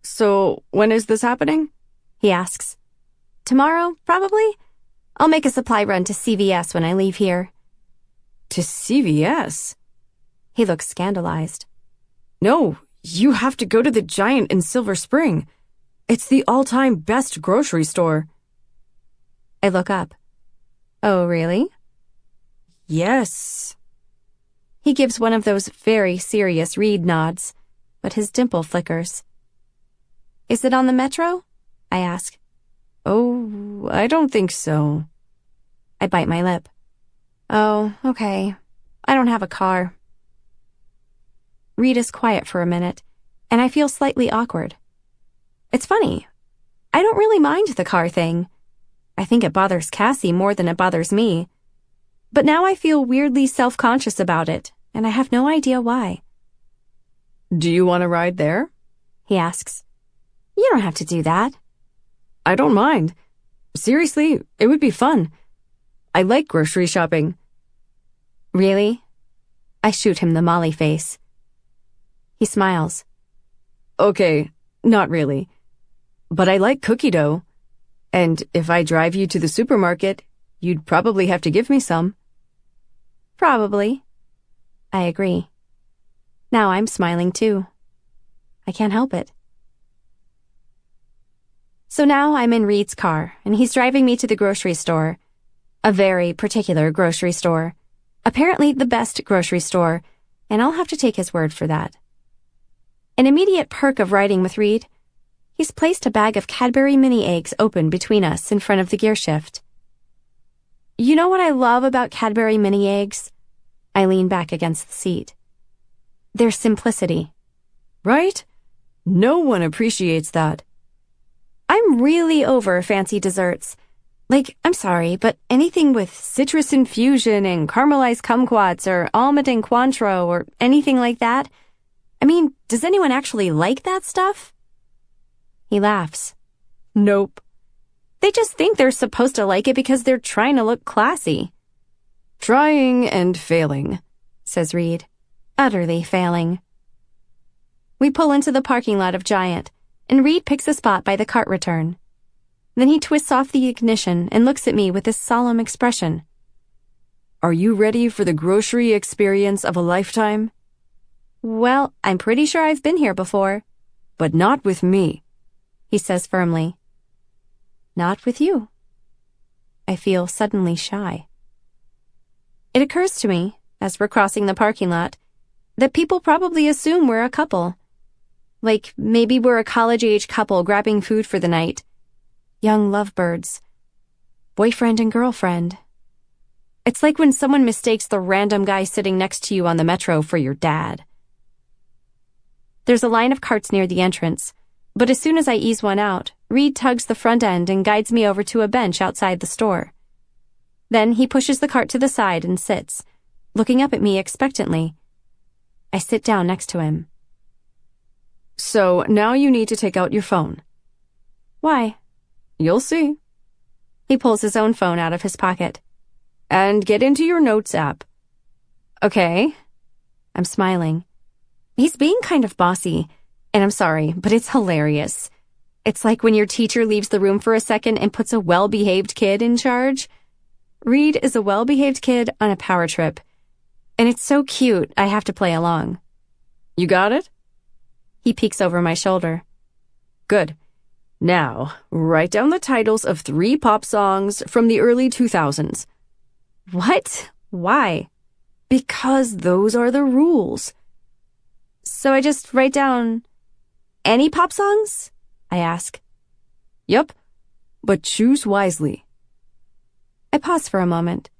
So, when is this happening? He asks. Tomorrow, probably. I'll make a supply run to CVS when I leave here. To CVS? He looks scandalized. No, you have to go to the Giant in Silver Spring. It's the all-time best grocery store. I look up. Oh, really? Yes. He gives one of those very serious Reed nods, but his dimple flickers. Is it on the metro? I ask. Oh, I don't think so. I bite my lip. Oh, okay. I don't have a car. Reed is quiet for a minute, and I feel slightly awkward. It's funny. I don't really mind the car thing. I think it bothers Cassie more than it bothers me. But now I feel weirdly self-conscious about it, and I have no idea why. Do you want to ride there? He asks. You don't have to do that. I don't mind. Seriously, it would be fun. I like grocery shopping. Really? I shoot him the Molly face. He smiles. Okay, not really. But I like cookie dough. And if I drive you to the supermarket, you'd probably have to give me some. Probably. I agree. Now I'm smiling too. I can't help it. So now I'm in Reed's car, and he's driving me to the grocery store. A very particular grocery store. Apparently the best grocery store, and I'll have to take his word for that. An immediate perk of riding with Reed, he's placed a bag of Cadbury mini eggs open between us in front of the gearshift. You know what I love about Cadbury mini eggs? I lean back against the seat. Their simplicity. Right? No one appreciates that. I'm really over fancy desserts. Like, I'm sorry, but anything with citrus infusion and caramelized kumquats or almond and Cointreau or anything like that. I mean, does anyone actually like that stuff? He laughs. Nope. They just think they're supposed to like it because they're trying to look classy. Trying and failing, says Reed. Utterly failing. We pull into the parking lot of Giant, and Reed picks a spot by the cart return. Then he twists off the ignition and looks at me with this solemn expression. Are you ready for the grocery experience of a lifetime? Well, I'm pretty sure I've been here before. But not with me, he says firmly. Not with you. I feel suddenly shy. It occurs to me, as we're crossing the parking lot, that people probably assume we're a couple. Like, maybe we're a college-age couple grabbing food for the night. Young lovebirds. Boyfriend and girlfriend. It's like when someone mistakes the random guy sitting next to you on the metro for your dad. There's a line of carts near the entrance, but as soon as I ease one out, Reed tugs the front end and guides me over to a bench outside the store. Then he pushes the cart to the side and sits, looking up at me expectantly. I sit down next to him. So now you need to take out your phone. Why? You'll see. He pulls his own phone out of his pocket. And get into your notes app. Okay. I'm smiling. He's being kind of bossy, and I'm sorry, but it's hilarious. It's like when your teacher leaves the room for a second and puts a well-behaved kid in charge. Reed is a well-behaved kid on a power trip, and it's so cute I have to play along. You got it? He peeks over my shoulder. Good. Now, write down the titles of 3 pop songs from the early 2000s. What? Why? Because those are the rules. So I just write down any pop songs? I ask. Yup, but choose wisely. I pause for a moment,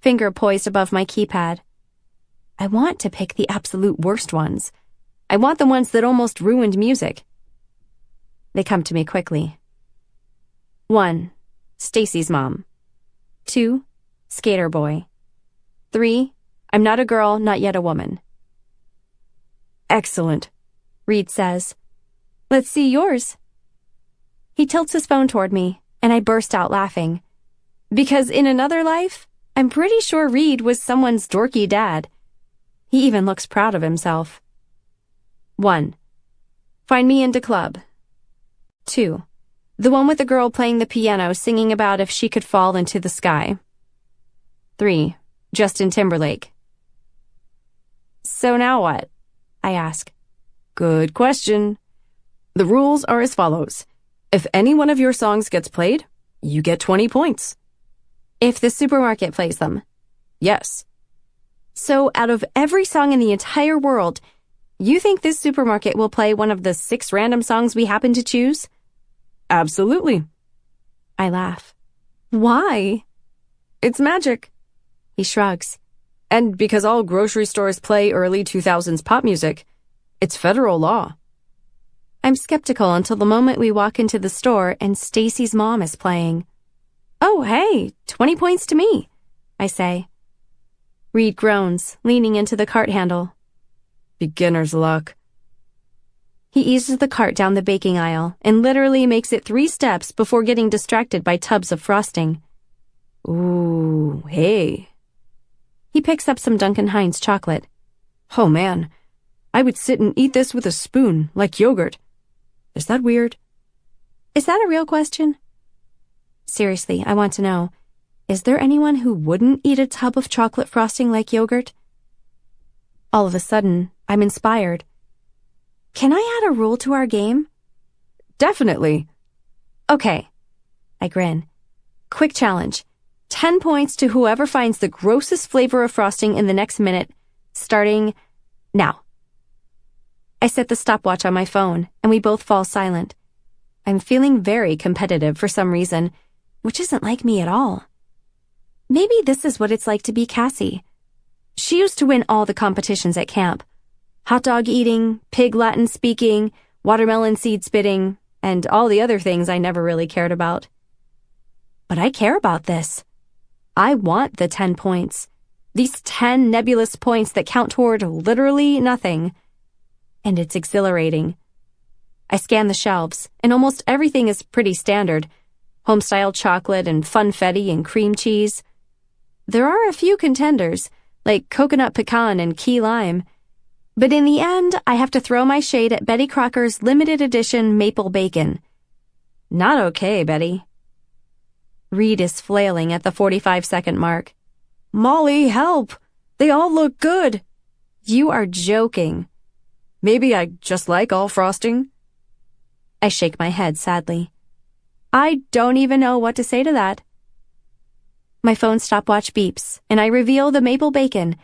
finger poised above my keypad. I want to pick the absolute worst ones. I want the ones that almost ruined music. They come to me quickly. 1. Stacy's Mom. 2. Skater Boy. 3. I'm Not a Girl, Not Yet a Woman. Excellent, Reed says. Let's see yours. He tilts his phone toward me, and I burst out laughing. Because in another life, I'm pretty sure Reed was someone's dorky dad. He even looks proud of himself. 1. Find Me into Club, 2. The one with the girl playing the piano singing about if she could fall into the sky. 3. Justin Timberlake. So now what? I ask. Good question. The rules are as follows. If any one of your songs gets played, you get 20 points. If the supermarket plays them. Yes. So out of every song in the entire world, you think this supermarket will play one of the 6 random songs we happen to choose? Absolutely. I laugh. Why? It's magic. He shrugs. And because all grocery stores play early 2000s pop music, it's federal law. I'm skeptical until the moment we walk into the store and Stacy's mom is playing. Oh, hey, 20 points to me, I say. Reed groans, leaning into the cart handle. Beginner's luck. He eases the cart down the baking aisle and literally makes it 3 steps before getting distracted by tubs of frosting. Ooh, hey. He picks up some Duncan Hines chocolate. Oh man, I would sit and eat this with a spoon, like yogurt. Is that weird? Is that a real question? Seriously, I want to know. Is there anyone who wouldn't eat a tub of chocolate frosting like yogurt? All of a sudden, I'm inspired. Can I add a rule to our game? Definitely. Okay. I grin. Quick challenge. 10 points to whoever finds the grossest flavor of frosting in the next minute, starting now. I set the stopwatch on my phone, and we both fall silent. I'm feeling very competitive for some reason, which isn't like me at all. Maybe this is what it's like to be Cassie. She used to win all the competitions at camp. Hot dog eating, pig Latin speaking, watermelon seed spitting, and all the other things I never really cared about. But I care about this. I want the 10 points. These 10 nebulous points that count toward literally nothing. And it's exhilarating. I scan the shelves, and almost everything is pretty standard. Home-style chocolate and funfetti and cream cheese. There are a few contenders, like coconut pecan and key lime. But in the end, I have to throw my shade at Betty Crocker's limited edition maple bacon. Not okay, Betty. Reed is flailing at the 45-second mark. Molly, help! They all look good. You are joking. Maybe I just like all frosting. I shake my head sadly. I don't even know what to say to that. My phone stopwatch beeps, and I reveal the maple bacon,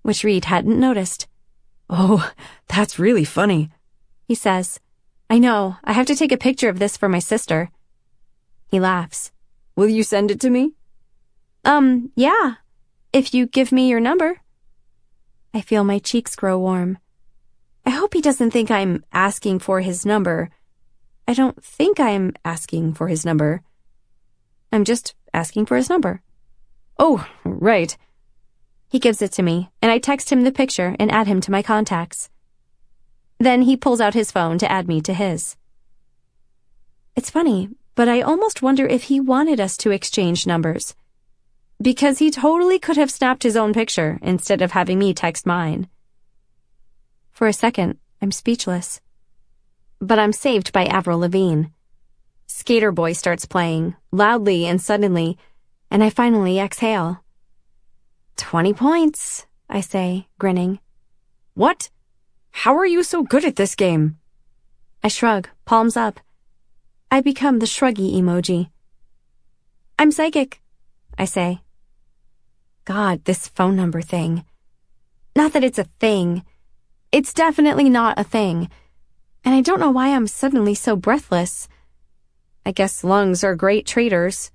which Reed hadn't noticed. Oh, that's really funny, he says. I know, I have to take a picture of this for my sister. He laughs. Will you send it to me? Yeah, if you give me your number. I feel my cheeks grow warm. I hope he doesn't think I'm asking for his number. I don't think I'm asking for his number. I'm just asking for his number. Oh, right. He gives it to me, and I text him the picture and add him to my contacts. Then he pulls out his phone to add me to his. It's funny, but I almost wonder if he wanted us to exchange numbers. Because he totally could have snapped his own picture instead of having me text mine. For a second, I'm speechless. But I'm saved by Avril Lavigne. Skater Boy starts playing, loudly and suddenly, and I finally exhale. 20 points, I say, grinning. What? How are you so good at this game? I shrug, palms up. I become the shruggy emoji. I'm psychic, I say. God, this phone number thing. Not that it's a thing. It's definitely not a thing. And I don't know why I'm suddenly so breathless. I guess lungs are great traitors.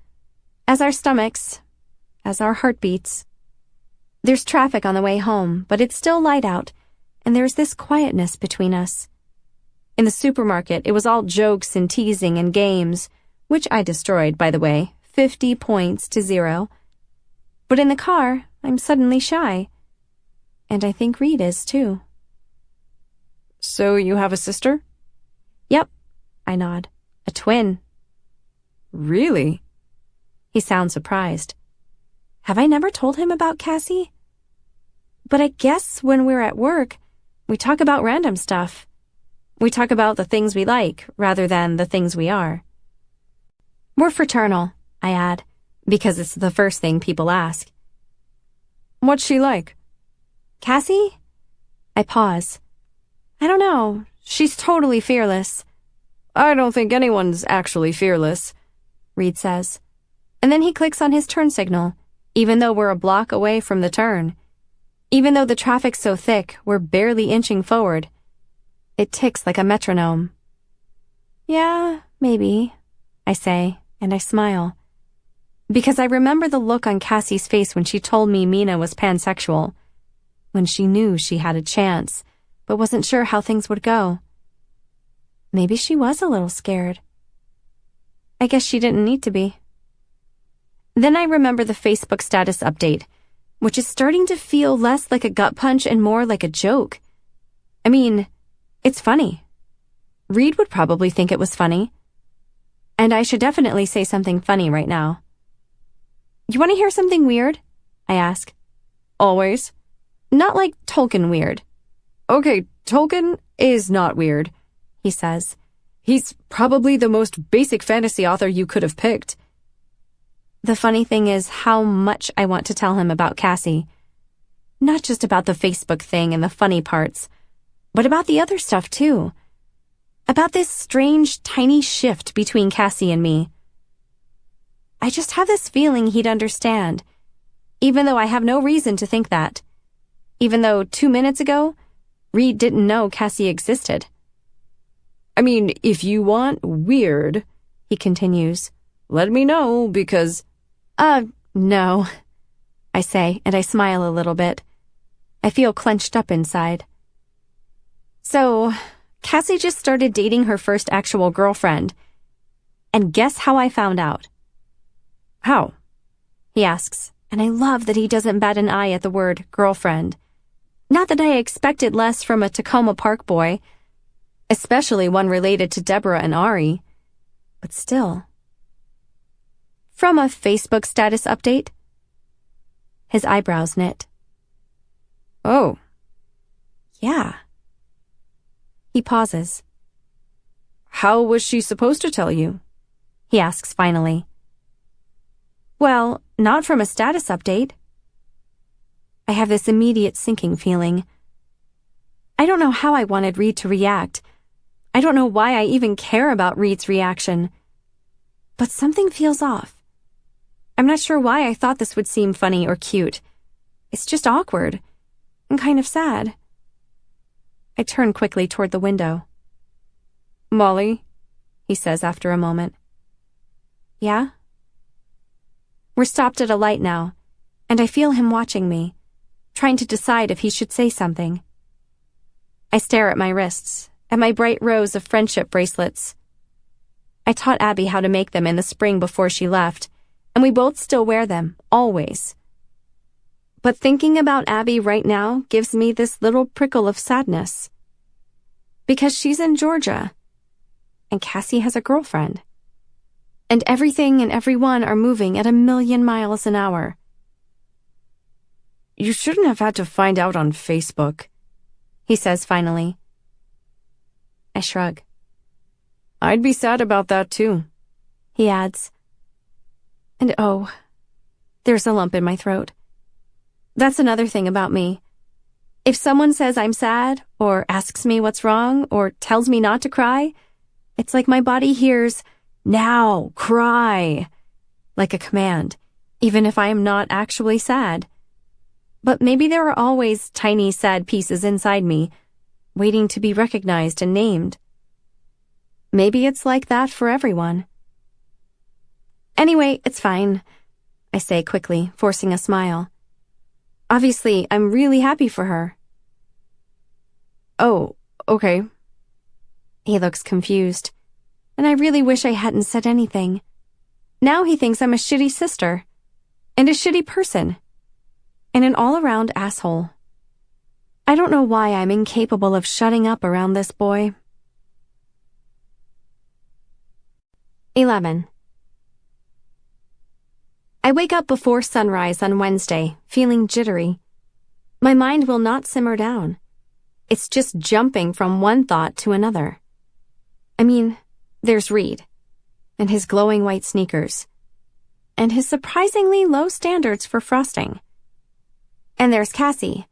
As our stomachs. As our heartbeats. There's traffic on the way home, but it's still light out, and there's this quietness between us. In the supermarket, it was all jokes and teasing and games, which I destroyed, by the way, 50 points to 0. But in the car, I'm suddenly shy. And I think Reed is, too. So you have a sister? Yep, I nod. A twin. Really? He sounds surprised. Have I never told him about Cassie? But I guess when we're at work, we talk about random stuff. We talk about the things we like rather than the things we are. We're fraternal, I add, because it's the first thing people ask. What's she like? Cassie? I pause. I don't know. She's totally fearless. I don't think anyone's actually fearless, Reed says. And then he clicks on his turn signal, even though we're a block away from the turn. Even though the traffic's so thick, we're barely inching forward. It ticks like a metronome. Yeah, maybe, I say, and I smile. Because I remember the look on Cassie's face when she told me Mina was pansexual. When she knew she had a chance, but wasn't sure how things would go. Maybe she was a little scared. I guess she didn't need to be. Then I remember the Facebook status update, which is starting to feel less like a gut punch and more like a joke. I mean, it's funny. Reed would probably think it was funny. And I should definitely say something funny right now. You want to hear something weird? I ask. Always. Not like Tolkien weird. Okay, Tolkien is not weird, he says. He's probably the most basic fantasy author you could have picked. The funny thing is how much I want to tell him about Cassie. Not just about the Facebook thing and the funny parts, but about the other stuff too. About this strange, tiny shift between Cassie and me. I just have this feeling he'd understand, even though I have no reason to think that. Even though 2 minutes ago, Reed didn't know Cassie existed. I mean, if you want weird, he continues, let me know, because... No, I say, and I smile a little bit. I feel clenched up inside. So, Cassie just started dating her first actual girlfriend. And guess how I found out? How? He asks, and I love that he doesn't bat an eye at the word girlfriend. Not that I expected less from a Tacoma Park boy, especially one related to Deborah and Ari, but still. From a Facebook status update? His eyebrows knit. Oh. Yeah. He pauses. How was she supposed to tell you? He asks finally. Well, not from a status update. I have this immediate sinking feeling. I don't know how I wanted Reed to react. I don't know why I even care about Reed's reaction. But something feels off. I'm not sure why I thought this would seem funny or cute. It's just awkward and kind of sad. I turn quickly toward the window. Molly, he says after a moment. Yeah? We're stopped at a light now, and I feel him watching me, trying to decide if he should say something. I stare at my wrists, at my bright rows of friendship bracelets. I taught Abby how to make them in the spring before she left, and we both still wear them, always. But thinking about Abby right now gives me this little prickle of sadness. Because she's in Georgia, and Cassie has a girlfriend. And everything and everyone are moving at 1,000,000 miles an hour. You shouldn't have had to find out on Facebook, he says finally. I shrug. I'd be sad about that too, he adds. And oh, there's a lump in my throat. That's another thing about me. If someone says I'm sad, or asks me what's wrong, or tells me not to cry, it's like my body hears, now, cry, like a command, even if I am not actually sad. But maybe there are always tiny sad pieces inside me, waiting to be recognized and named. Maybe it's like that for everyone. Anyway, it's fine, I say quickly, forcing a smile. Obviously, I'm really happy for her. Oh, okay. He looks confused, and I really wish I hadn't said anything. Now he thinks I'm a shitty sister, and a shitty person, and an all-around asshole. I don't know why I'm incapable of shutting up around this boy. 11. I wake up before sunrise on Wednesday, feeling jittery. My mind will not simmer down. It's just jumping from one thought to another. I mean, there's Reed, and his glowing white sneakers, and his surprisingly low standards for frosting. And there's Cassie,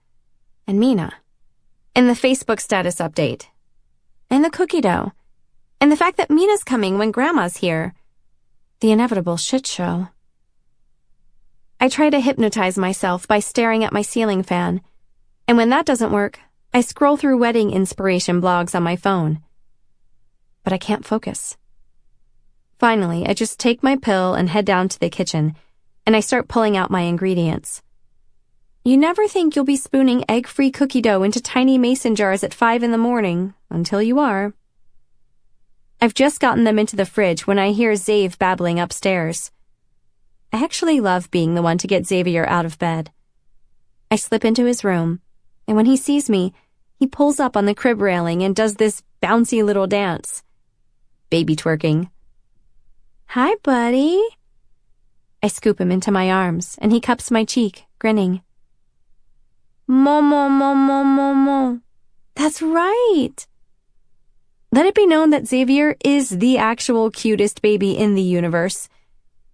and Mina, and the Facebook status update, and the cookie dough, and the fact that Mina's coming when Grandma's here. The inevitable shit show. I try to hypnotize myself by staring at my ceiling fan, and when that doesn't work, I scroll through wedding inspiration blogs on my phone. But I can't focus. Finally, I just take my pill and head down to the kitchen, and I start pulling out my ingredients. You never think you'll be spooning egg-free cookie dough into tiny mason jars at 5 in the morning, until you are. I've just gotten them into the fridge when I hear Zave babbling upstairs. I actually love being the one to get Xavier out of bed. I slip into his room, and when he sees me, he pulls up on the crib railing and does this bouncy little dance. Baby twerking. Hi, buddy. I scoop him into my arms, and he cups my cheek, grinning. Momo, momo, momo. That's right. Let it be known that Xavier is the actual cutest baby in the universe.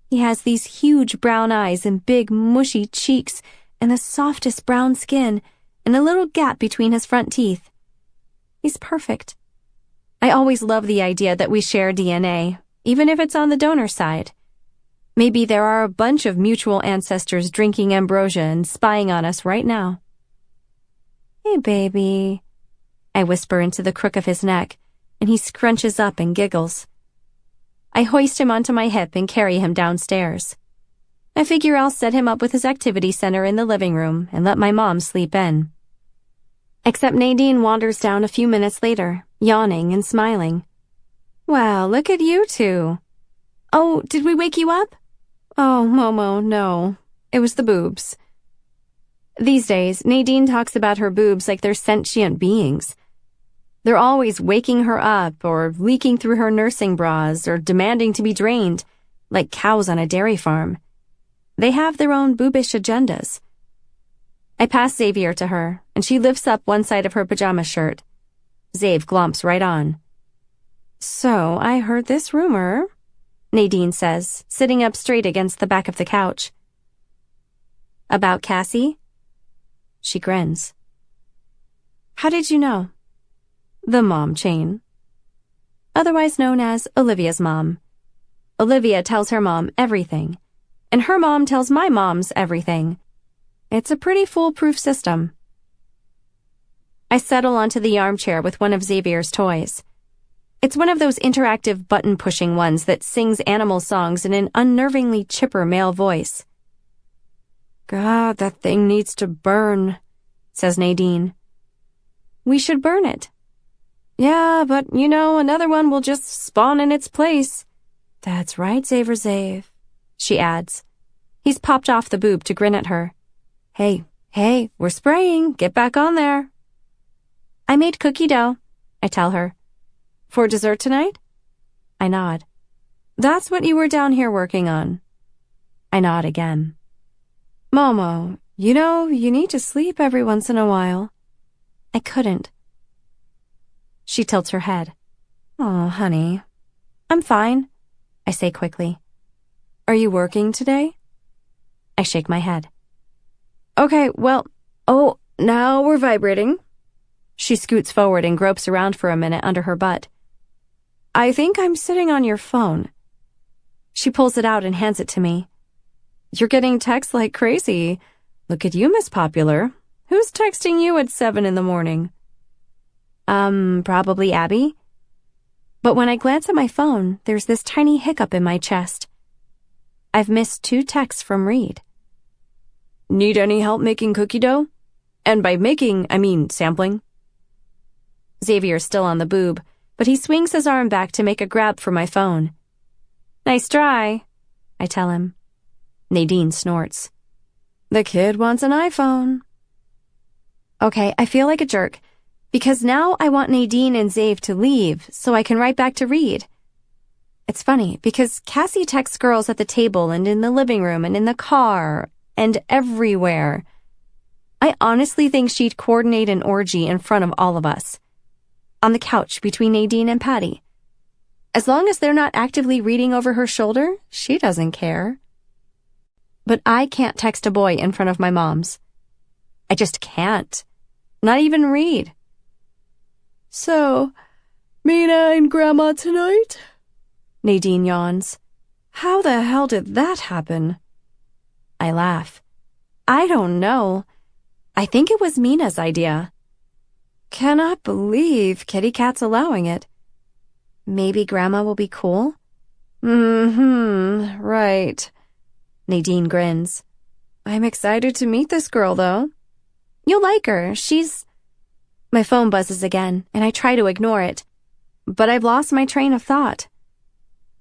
He has these huge brown eyes and big, mushy cheeks and the softest brown skin and a little gap between his front teeth. He's perfect. I always love the idea that we share DNA, even if it's on the donor side. Maybe there are a bunch of mutual ancestors drinking ambrosia and spying on us right now. Hey, baby, I whisper into the crook of his neck, and he scrunches up and giggles. I hoist him onto my hip and carry him downstairs. I figure I'll set him up with his activity center in the living room and let my mom sleep in. Except Nadine wanders down a few minutes later, yawning and smiling. Wow, look at you two. Oh, did we wake you up? Oh, Momo, no. It was the boobs. These days, Nadine talks about her boobs like they're sentient beings. They're always waking her up or leaking through her nursing bras or demanding to be drained, like cows on a dairy farm. They have their own boobish agendas. I pass Xavier to her, and she lifts up one side of her pajama shirt. Xav glomps right on. So, I heard this rumor, Nadine says, sitting up straight against the back of the couch. About Cassie? She grins. How did you know? The mom chain. Otherwise known as Olivia's mom. Olivia tells her mom everything, and her mom tells my moms everything. It's a pretty foolproof system. I settle onto the armchair with one of Xavier's toys. It's one of those interactive button-pushing ones that sings animal songs in an unnervingly chipper male voice. God, that thing needs to burn, says Nadine. We should burn it. Yeah, but, another one will just spawn in its place. That's right, Xavier, she adds. He's popped off the boob to grin at her. Hey, we're spraying. Get back on there. I made cookie dough, I tell her. For dessert tonight? I nod. That's what you were down here working on. I nod again. Momo, you need to sleep every once in a while. I couldn't. She tilts her head. Oh, honey. I'm fine, I say quickly. Are you working today? I shake my head. Okay, well, now we're vibrating. She scoots forward and gropes around for a minute under her butt. I think I'm sitting on your phone. She pulls it out and hands it to me. You're getting texts like crazy. Look at you, Miss Popular. Who's texting you at 7 in the morning? Probably Abby. But when I glance at my phone, there's this tiny hiccup in my chest. I've missed 2 texts from Reed. Need any help making cookie dough? And by making, I mean sampling. Xavier's still on the boob, but he swings his arm back to make a grab for my phone. Nice try, I tell him. Nadine snorts. The kid wants an iPhone. Okay, I feel like a jerk, because now I want Nadine and Xav to leave so I can write back to Reed. It's funny, because Cassie texts girls at the table and in the living room and in the car and everywhere. I honestly think she'd coordinate an orgy in front of all of us. On the couch between Nadine and Patty. As long as they're not actively reading over her shoulder, she doesn't care. But I can't text a boy in front of my mom's. I just can't. Not even read. So, Mina and Grandma tonight? Nadine yawns. How the hell did that happen? I laugh. I don't know. I think it was Mina's idea. Cannot believe Kitty Cat's allowing it. Maybe Grandma will be cool? Right. Nadine grins. I'm excited to meet this girl, though. You'll like her. My phone buzzes again, and I try to ignore it. But I've lost my train of thought.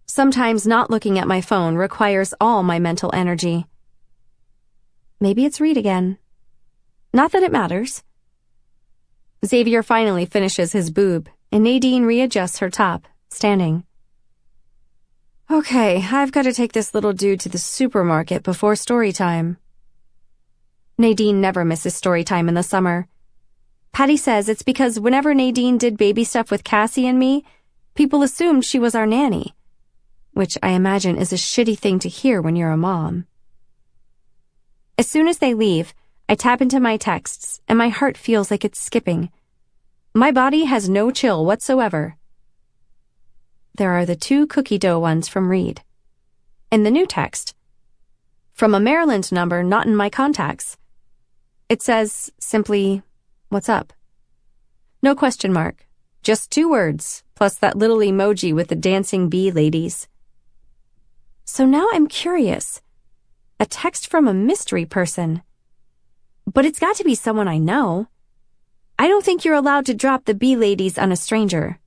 Sometimes not looking at my phone requires all my mental energy. Maybe it's Reed again. Not that it matters. Xavier finally finishes his boob, and Nadine readjusts her top, standing. Okay, I've got to take this little dude to the supermarket before story time. Nadine never misses story time in the summer. Patty says it's because whenever Nadine did baby stuff with Cassie and me, people assumed she was our nanny, which I imagine is a shitty thing to hear when you're a mom. As soon as they leave, I tap into my texts, and my heart feels like it's skipping. My body has no chill whatsoever. There are the 2 cookie dough ones from Reed. In the new text, from a Maryland number not in my contacts. It says simply, "What's up?" No question mark, just 2 words, plus that little emoji with the dancing bee ladies. So now I'm curious. A text from a mystery person. But it's got to be someone I know. I don't think you're allowed to drop the bee ladies on a stranger.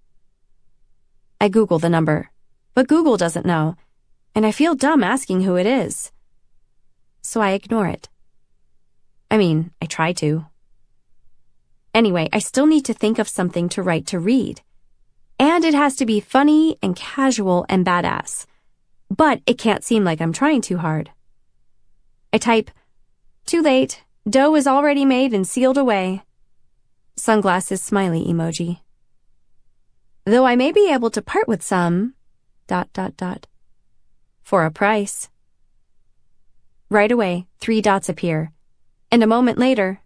I Google the number, but Google doesn't know, and I feel dumb asking who it is. So I ignore it. I try to. Anyway, I still need to think of something to write to Reed. And it has to be funny and casual and badass. But it can't seem like I'm trying too hard. I type, "Too late. Dough is already made and sealed away." Sunglasses smiley emoji. Though I may be able to part with some... ... for a price. Right away, 3 dots appear. And a moment later,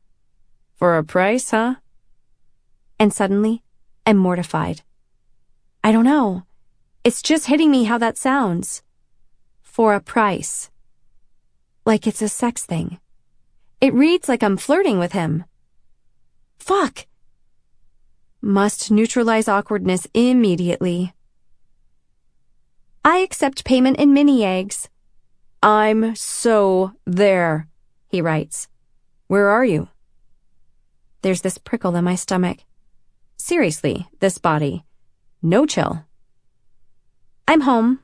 "For a price, huh?" And suddenly, I'm mortified. I don't know. It's just hitting me how that sounds. For a price. Like it's a sex thing. It reads like I'm flirting with him. Fuck! Must neutralize awkwardness immediately. I accept payment in mini eggs. "I'm so there," he writes. "Where are you?" There's this prickle in my stomach. Seriously, this body. No chill. "I'm home,"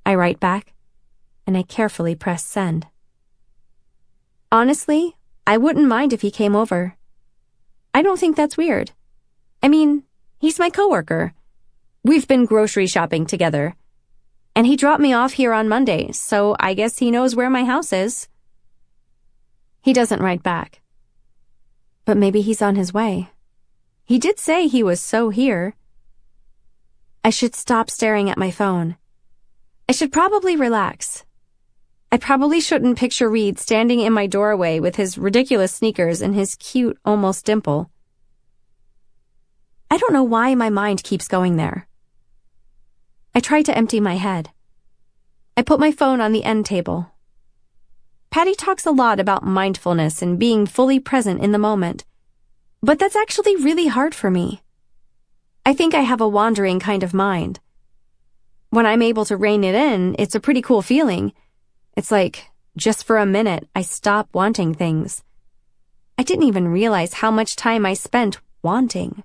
I write back, and I carefully press send. Honestly, I wouldn't mind if he came over. I don't think that's weird. He's my coworker. We've been grocery shopping together. And he dropped me off here on Monday, so I guess he knows where my house is. He doesn't write back. But maybe he's on his way. He did say he was so here. I should stop staring at my phone. I should probably relax. I probably shouldn't picture Reed standing in my doorway with his ridiculous sneakers and his cute, almost dimple. I don't know why my mind keeps going there. I try to empty my head. I put my phone on the end table. Patty talks a lot about mindfulness and being fully present in the moment, but that's actually really hard for me. I think I have a wandering kind of mind. When I'm able to rein it in, it's a pretty cool feeling. It's like, just for a minute, I stop wanting things. I didn't even realize how much time I spent wanting,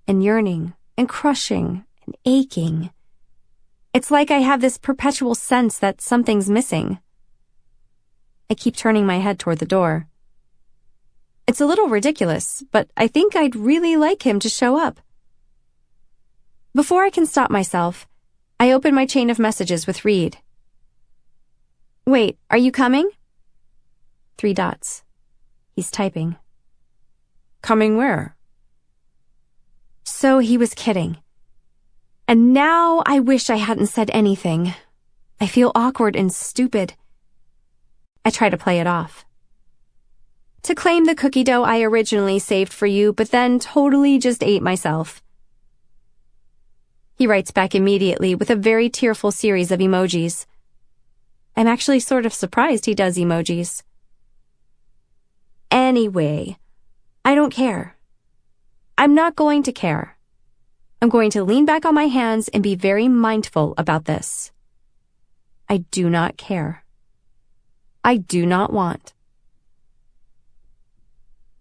and yearning, and crushing, and aching. It's like I have this perpetual sense that something's missing. I keep turning my head toward the door. It's a little ridiculous, but I think I'd really like him to show up. Before I can stop myself, I open my chain of messages with Reed. "Wait, are you coming?" 3 dots. He's typing. Coming where? So he was kidding. And now I wish I hadn't said anything. I feel awkward and stupid. I try to play it off. To claim the cookie dough I originally saved for you, but then totally just ate myself. He writes back immediately with a very tearful series of emojis. I'm actually sort of surprised he does emojis. Anyway, I don't care. I'm not going to care. I'm going to lean back on my hands and be very mindful about this. I do not care. I do not want.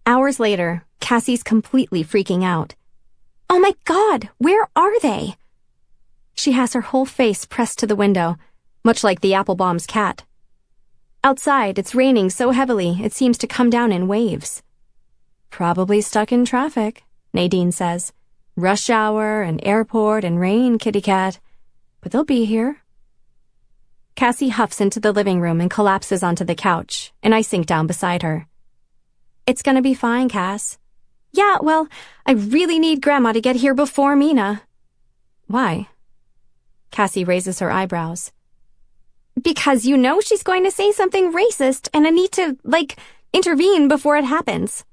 Hours later, Cassie's completely freaking out. Oh my God, where are they? She has her whole face pressed to the window, much like the Applebaum's cat. Outside, it's raining so heavily it seems to come down in waves. Probably stuck in traffic, Nadine says. Rush hour and airport and rain, kitty cat. But they'll be here. Cassie huffs into the living room and collapses onto the couch, and I sink down beside her. It's gonna be fine, Cass. Yeah, well, I really need Grandma to get here before Mina. Why? Cassie raises her eyebrows. Because you know she's going to say something racist, and I need to, intervene before it happens.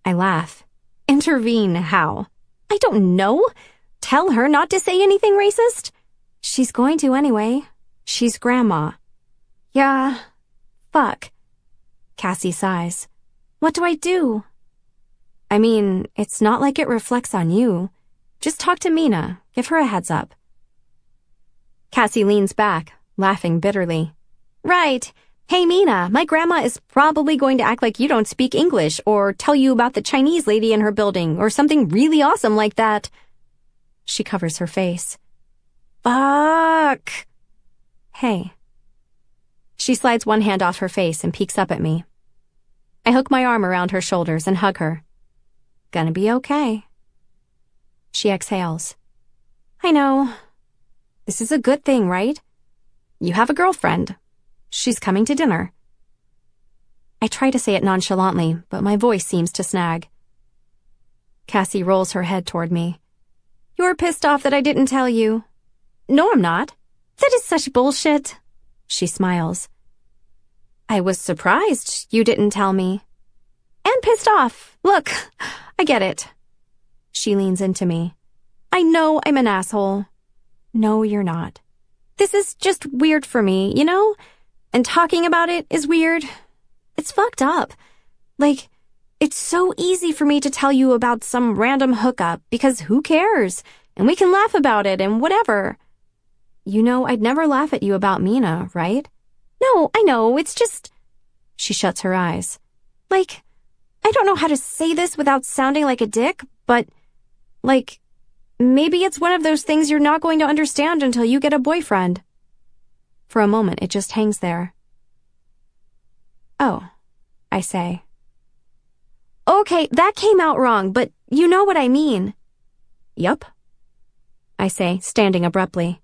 I laugh. Intervene how? I don't know. Tell her not to say anything racist? She's going to anyway. She's Grandma. Yeah. Fuck. Cassie sighs. What do I do? I mean, it's not like it reflects on you. Just talk to Mina. Give her a heads up. Cassie leans back, laughing bitterly. Right. Hey, Mina, my grandma is probably going to act like you don't speak English or tell you about the Chinese lady in her building or something really awesome like that. She covers her face. Fuck. Hey. She slides one hand off her face and peeks up at me. I hook my arm around her shoulders and hug her. Gonna be okay. She exhales. I know. This is a good thing, right? You have a girlfriend. She's coming to dinner. I try to say it nonchalantly, but my voice seems to snag. Cassie rolls her head toward me. You're pissed off that I didn't tell you. No, I'm not. That is such bullshit. She smiles. I was surprised you didn't tell me. And pissed off. Look, I get it. She leans into me. I know I'm an asshole. No, you're not. This is just weird for me, you know? And talking about it is weird. It's fucked up. It's so easy for me to tell you about some random hookup because who cares? And we can laugh about it and whatever. You know, I'd never laugh at you about Mina, right? No, I know, it's just... She shuts her eyes. I don't know how to say this without sounding like a dick, but, maybe it's one of those things you're not going to understand until you get a boyfriend. For a moment, it just hangs there. Oh, I say. Okay, that came out wrong, but you know what I mean. Yup, I say, standing abruptly.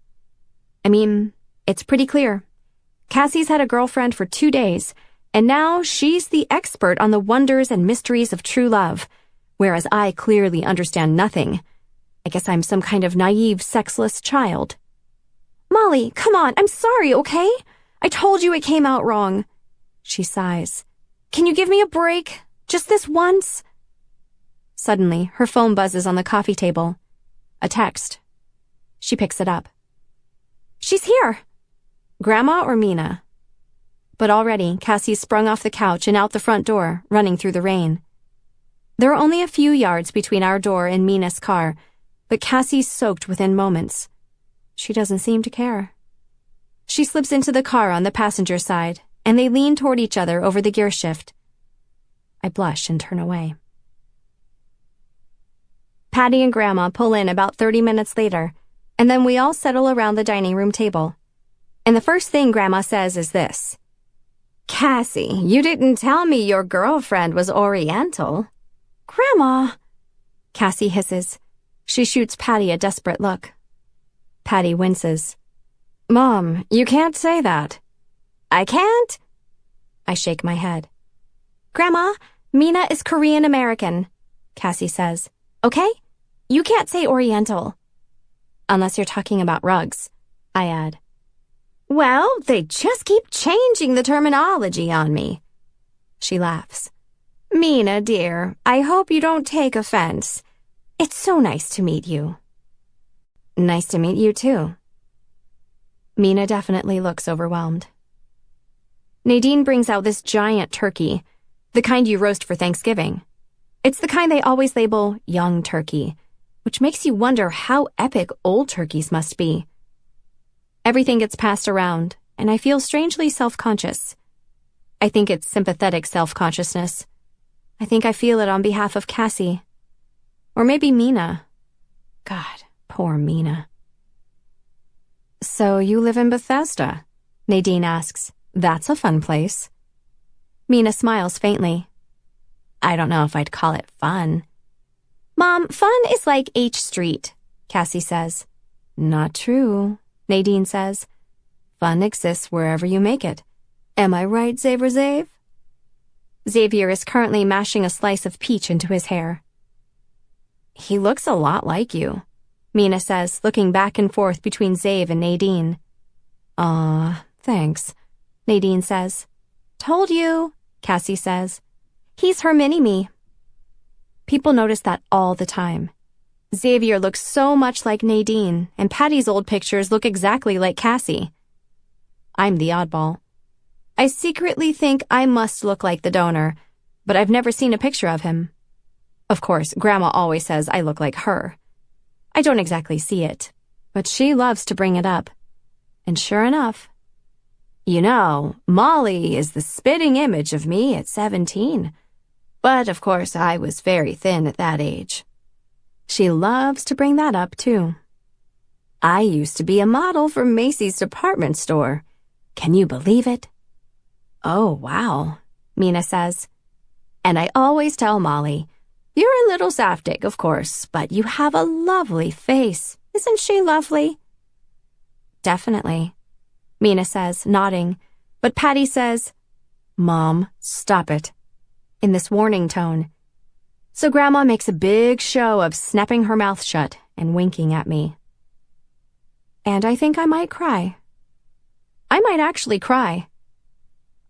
I mean, it's pretty clear. Cassie's had a girlfriend for 2 days, and now she's the expert on the wonders and mysteries of true love, whereas I clearly understand nothing. I guess I'm some kind of naive, sexless child. Molly, come on, I'm sorry, okay? I told you it came out wrong. She sighs. Can you give me a break? Just this once? Suddenly, her phone buzzes on the coffee table. A text. She picks it up. She's here. Grandma or Mina? But already, Cassie's sprung off the couch and out the front door, running through the rain. There are only a few yards between our door and Mina's car, but Cassie's soaked within moments. She doesn't seem to care. She slips into the car on the passenger side, and they lean toward each other over the gear shift. I blush and turn away. Patty and Grandma pull in about 30 minutes later, and then we all settle around the dining room table. And the first thing Grandma says is this. Cassie, you didn't tell me your girlfriend was Oriental. Grandma, Cassie hisses. She shoots Patty a desperate look. Patty winces. Mom, you can't say that. I can't? I shake my head. Grandma, Mina is Korean American. Cassie says. Okay? You can't say Oriental. Unless you're talking about rugs, I add. Well, they just keep changing the terminology on me. She laughs. Mina, dear, I hope you don't take offense. It's so nice to meet you. Nice to meet you, too. Mina definitely looks overwhelmed. Nadine brings out this giant turkey, the kind you roast for Thanksgiving. It's the kind they always label young turkey, which makes you wonder how epic old turkeys must be. Everything gets passed around, and I feel strangely self-conscious. I think it's sympathetic self-consciousness. I think I feel it on behalf of Cassie. Or maybe Mina. God, poor Mina. So you live in Bethesda? Nadine asks. That's a fun place. Mina smiles faintly. I don't know if I'd call it fun. Mom, fun is like H Street, Cassie says. Not true, Nadine says. Fun exists wherever you make it. Am I right, Xavier? Xavier is currently mashing a slice of peach into his hair. He looks a lot like you, Mina says, looking back and forth between Xav and Nadine. Aw, thanks, Nadine says. Told you, Cassie says. He's her mini-me. People notice that all the time. Xavier looks so much like Nadine, and Patty's old pictures look exactly like Cassie. I'm the oddball. I secretly think I must look like the donor, but I've never seen a picture of him. Of course, Grandma always says I look like her. I don't exactly see it, but she loves to bring it up. And sure enough, you know, Molly is the spitting image of me at 17. But of course, I was very thin at that age. She loves to bring that up, too. I used to be a model for Macy's department store. Can you believe it? Oh, wow, Mina says. And I always tell Molly, you're a little Saftig, of course, but you have a lovely face. Isn't she lovely? Definitely, Mina says, nodding, but Patty says, Mom, stop it, in this warning tone. So Grandma makes a big show of snapping her mouth shut and winking at me. And I think I might cry. I might actually cry.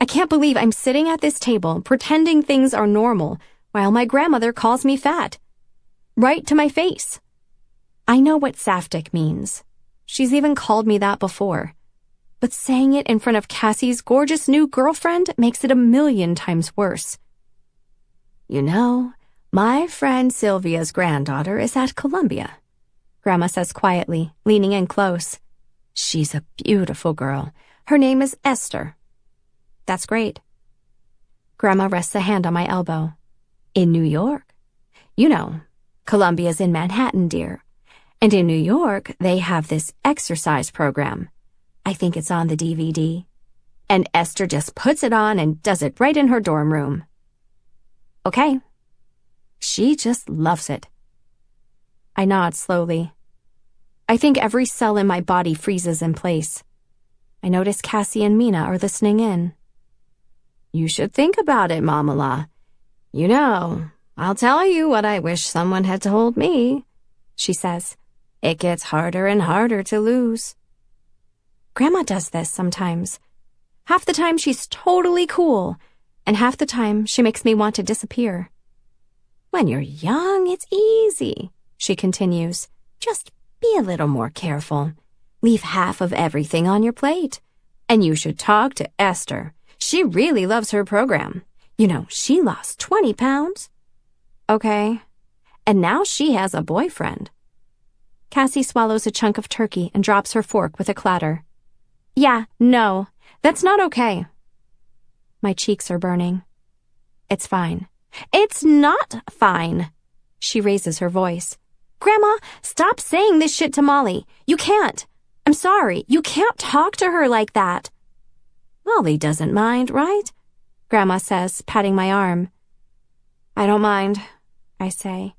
I can't believe I'm sitting at this table pretending things are normal while my grandmother calls me fat. Right to my face. I know what Saftig means. She's even called me that before. But saying it in front of Cassie's gorgeous new girlfriend makes it 1,000,000 times worse. You know, my friend Sylvia's granddaughter is at Columbia, Grandma says quietly, leaning in close. She's a beautiful girl. Her name is Esther. That's great. Grandma rests a hand on my elbow. In New York. You know, Columbia's in Manhattan, dear. And in New York, they have this exercise program. I think it's on the DVD. And Esther just puts it on and does it right in her dorm room. Okay. She just loves it. I nod slowly. I think every cell in my body freezes in place. I notice Cassie and Mina are listening in. You should think about it, Mamala. You know, I'll tell you what I wish someone had told me, she says. It gets harder and harder to lose. Grandma does this sometimes. Half the time she's totally cool, and half the time she makes me want to disappear. When you're young, it's easy, she continues. Just be a little more careful. Leave half of everything on your plate. And you should talk to Esther. She really loves her program. You know, she lost 20 pounds. Okay. And now she has a boyfriend. Cassie swallows a chunk of turkey and drops her fork with a clatter. Yeah, no, that's not okay. My cheeks are burning. It's fine. It's not fine. She raises her voice. Grandma, stop saying this shit to Molly. You can't. I'm sorry. You can't talk to her like that. Molly doesn't mind, right? Grandma says, patting my arm. I don't mind, I say.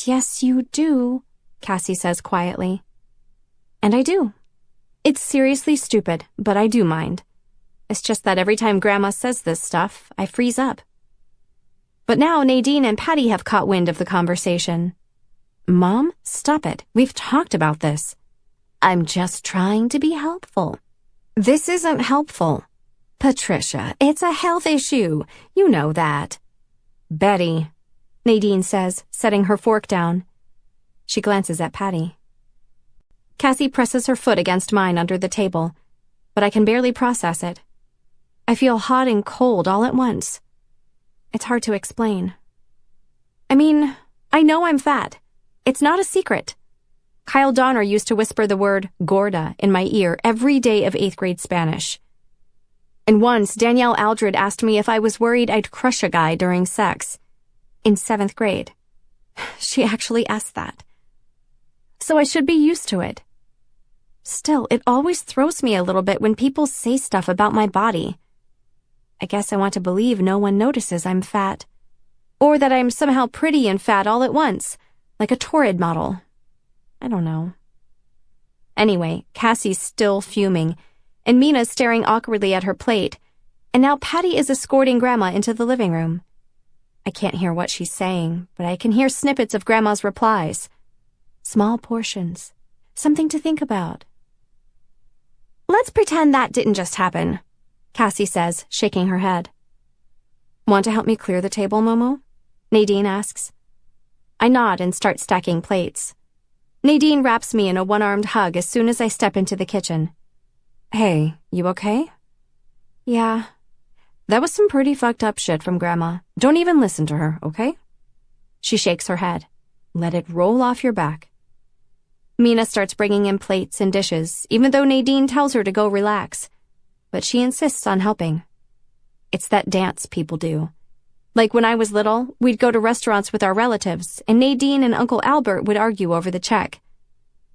Yes, you do, Cassie says quietly. And I do. It's seriously stupid, but I do mind. It's just that every time Grandma says this stuff, I freeze up. But now Nadine and Patty have caught wind of the conversation. Mom, stop it. We've talked about this. I'm just trying to be helpful. This isn't helpful. Patricia, it's a health issue. You know that. Betty, Nadine says, setting her fork down. She glances at Patty. Cassie presses her foot against mine under the table, but I can barely process it. I feel hot and cold all at once. It's hard to explain. I mean, I know I'm fat. It's not a secret. Kyle Donner used to whisper the word gorda in my ear every day of 8th grade Spanish. And once, Danielle Aldred asked me if I was worried I'd crush a guy during sex. In 7th grade. She actually asked that. So I should be used to it. Still, it always throws me a little bit when people say stuff about my body. I guess I want to believe no one notices I'm fat. Or that I'm somehow pretty and fat all at once, like a Torrid model. I don't know. Anyway, Cassie's still fuming, and Mina's staring awkwardly at her plate, and now Patty is escorting Grandma into the living room. I can't hear what she's saying, but I can hear snippets of Grandma's replies. Small portions. Something to think about. Let's pretend that didn't just happen, Cassie says, shaking her head. Want to help me clear the table, Momo? Nadine asks. I nod and start stacking plates. Nadine wraps me in a one-armed hug as soon as I step into the kitchen. Hey, you okay? Yeah. That was some pretty fucked up shit from Grandma. Don't even listen to her, okay? She shakes her head. Let it roll off your back. Mina starts bringing in plates and dishes, even though Nadine tells her to go relax. But she insists on helping. It's that dance people do. Like when I was little, we'd go to restaurants with our relatives, and Nadine and Uncle Albert would argue over the check.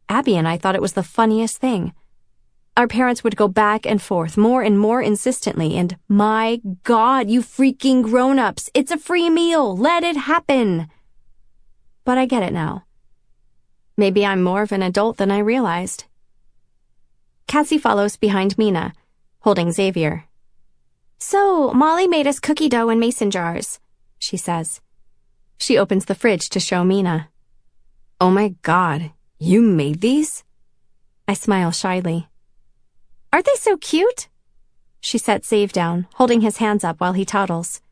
Abby and I thought it was the funniest thing. Our parents would go back and forth more and more insistently, and my God, you freaking grown-ups, it's a free meal, let it happen. But I get it now. Maybe I'm more of an adult than I realized. Cassie follows behind Mina, holding Xavier. So, Molly made us cookie dough in mason jars, she says. She opens the fridge to show Mina. Oh my God, you made these? I smile shyly. Aren't they so cute? She sets Xav down, holding his hands up while he toddles.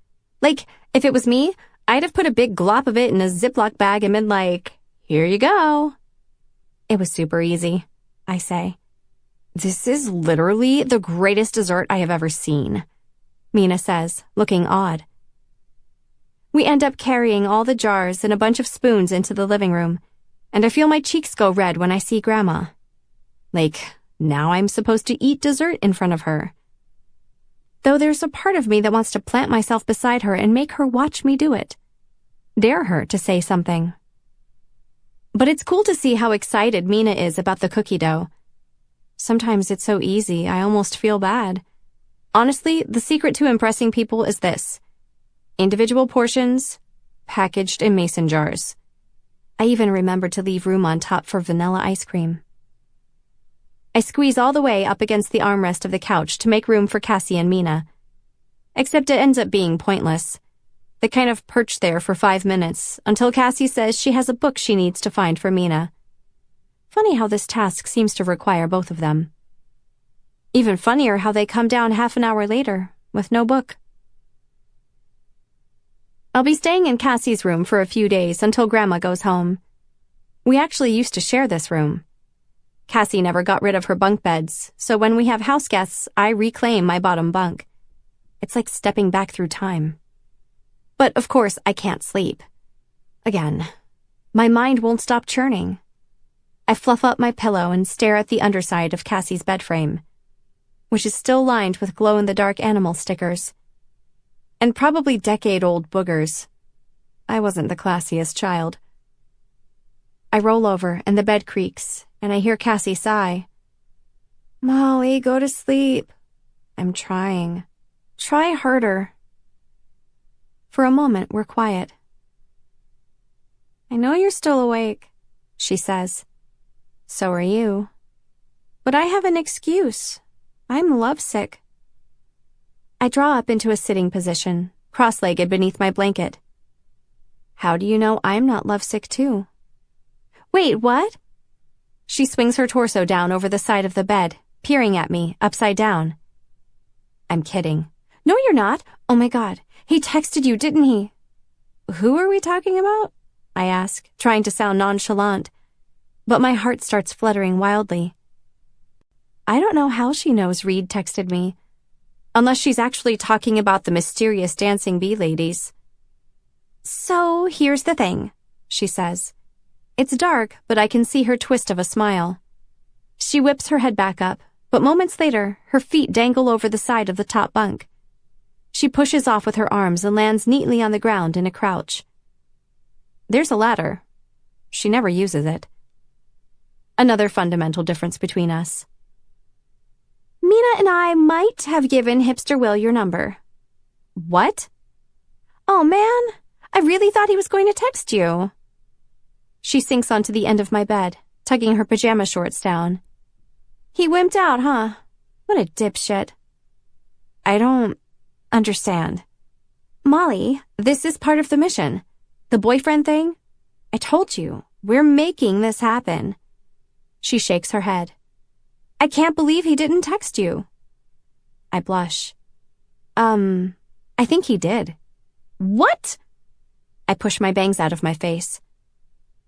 Like, if it was me, I'd have put a big glop of it in a Ziploc bag and been like, here you go. It was super easy, I say. This is literally the greatest dessert I have ever seen, Mina says, looking odd. We end up carrying all the jars and a bunch of spoons into the living room, and I feel my cheeks go red when I see Grandma. Like, now I'm supposed to eat dessert in front of her. Though there's a part of me that wants to plant myself beside her and make her watch me do it. Dare her to say something. But it's cool to see how excited Mina is about the cookie dough. Sometimes it's so easy, I almost feel bad. Honestly, the secret to impressing people is this. Individual portions, packaged in mason jars. I even remembered to leave room on top for vanilla ice cream. I squeeze all the way up against the armrest of the couch to make room for Cassie and Mina. Except it ends up being pointless. They kind of perch there for 5 minutes until Cassie says she has a book she needs to find for Mina. Funny how this task seems to require both of them. Even funnier how they come down half an hour later with no book. I'll be staying in Cassie's room for a few days until Grandma goes home. We actually used to share this room. Cassie never got rid of her bunk beds, so when we have house guests, I reclaim my bottom bunk. It's like stepping back through time. But of course, I can't sleep. Again, my mind won't stop churning. I fluff up my pillow and stare at the underside of Cassie's bed frame, which is still lined with glow-in-the-dark animal stickers. And probably decade-old boogers. I wasn't the classiest child. I roll over and the bed creaks, and I hear Cassie sigh. Molly, go to sleep. I'm trying. Try harder. For a moment, we're quiet. I know you're still awake, she says. So are you. But I have an excuse. I'm lovesick. I draw up into a sitting position, cross-legged beneath my blanket, How do you know I'm not lovesick too? Wait, what? She swings her torso down over the side of the bed, peering at me, upside down. I'm kidding. No, you're not. Oh my God. He texted you, didn't he? Who are we talking about? I ask, trying to sound nonchalant. But my heart starts fluttering wildly. I don't know how she knows Reed texted me, unless she's actually talking about the mysterious dancing bee ladies. So here's the thing, she says. It's dark, but I can see her twist of a smile. She whips her head back up, but moments later, her feet dangle over the side of the top bunk. She pushes off with her arms and lands neatly on the ground in a crouch. There's a ladder. She never uses it. Another fundamental difference between us. Mina and I might have given Hipster Will your number. What? Oh man, I really thought he was going to text you. She sinks onto the end of my bed, tugging her pajama shorts down. He wimped out, huh? What a dipshit. I don't understand. Molly, this is part of the mission. The boyfriend thing? I told you, we're making this happen. She shakes her head. I can't believe he didn't text you. I blush. I think he did. What? I push my bangs out of my face.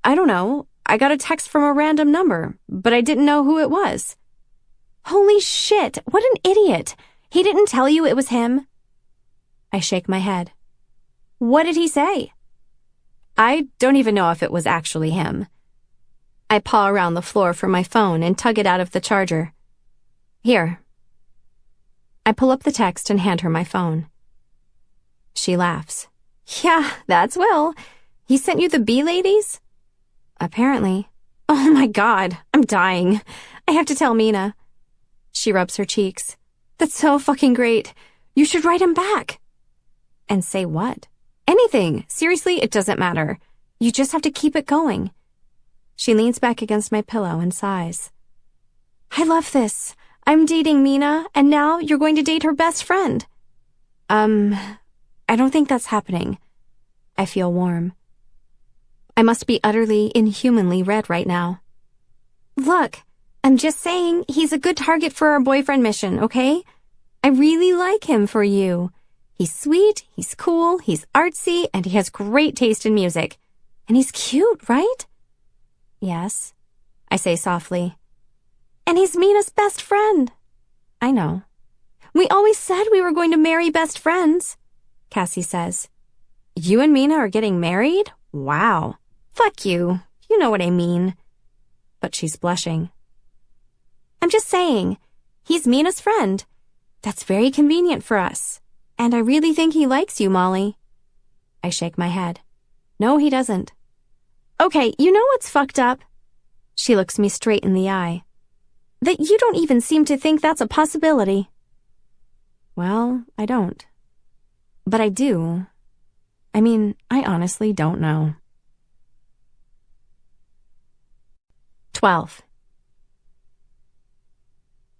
I don't know. I got a text from a random number, but I didn't know who it was. Holy shit, what an idiot. He didn't tell you it was him? I shake my head. What did he say? I don't even know if it was actually him. I paw around the floor for my phone and tug it out of the charger. Here. I pull up the text and hand her my phone. She laughs. Yeah, that's Will. He sent you the bee ladies? Apparently. Oh my God, I'm dying. I have to tell Mina. She rubs her cheeks. That's so fucking great. You should write him back. And say what? Anything. Seriously, it doesn't matter. You just have to keep it going. She leans back against my pillow and sighs. I love this. I'm dating Mina, and now you're going to date her best friend. I don't think that's happening. I feel warm. I must be utterly, inhumanly red right now. Look, I'm just saying he's a good target for our boyfriend mission, okay? I really like him for you. He's sweet, he's cool, he's artsy, and he has great taste in music. And he's cute, right? Yes, I say softly. And he's Mina's best friend. I know. We always said we were going to marry best friends, Cassie says. You and Mina are getting married? Wow. Fuck you. You know what I mean. But she's blushing. I'm just saying, he's Mina's friend. That's very convenient for us. And I really think he likes you, Molly. I shake my head. No, he doesn't. Okay, you know what's fucked up? She looks me straight in the eye. That you don't even seem to think that's a possibility. Well, I don't. But I do. I mean, I honestly don't know. 12.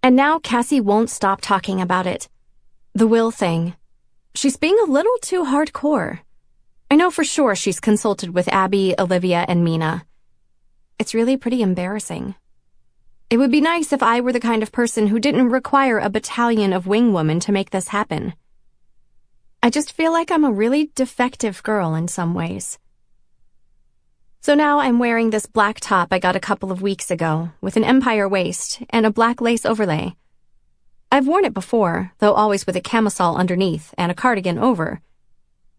And now Cassie won't stop talking about it. The Will thing. She's being a little too hardcore. I know for sure she's consulted with Abby, Olivia, and Mina. It's really pretty embarrassing. It would be nice if I were the kind of person who didn't require a battalion of wing women to make this happen. I just feel like I'm a really defective girl in some ways. So now I'm wearing this black top I got a couple of weeks ago with an empire waist and a black lace overlay. I've worn it before, though always with a camisole underneath and a cardigan over.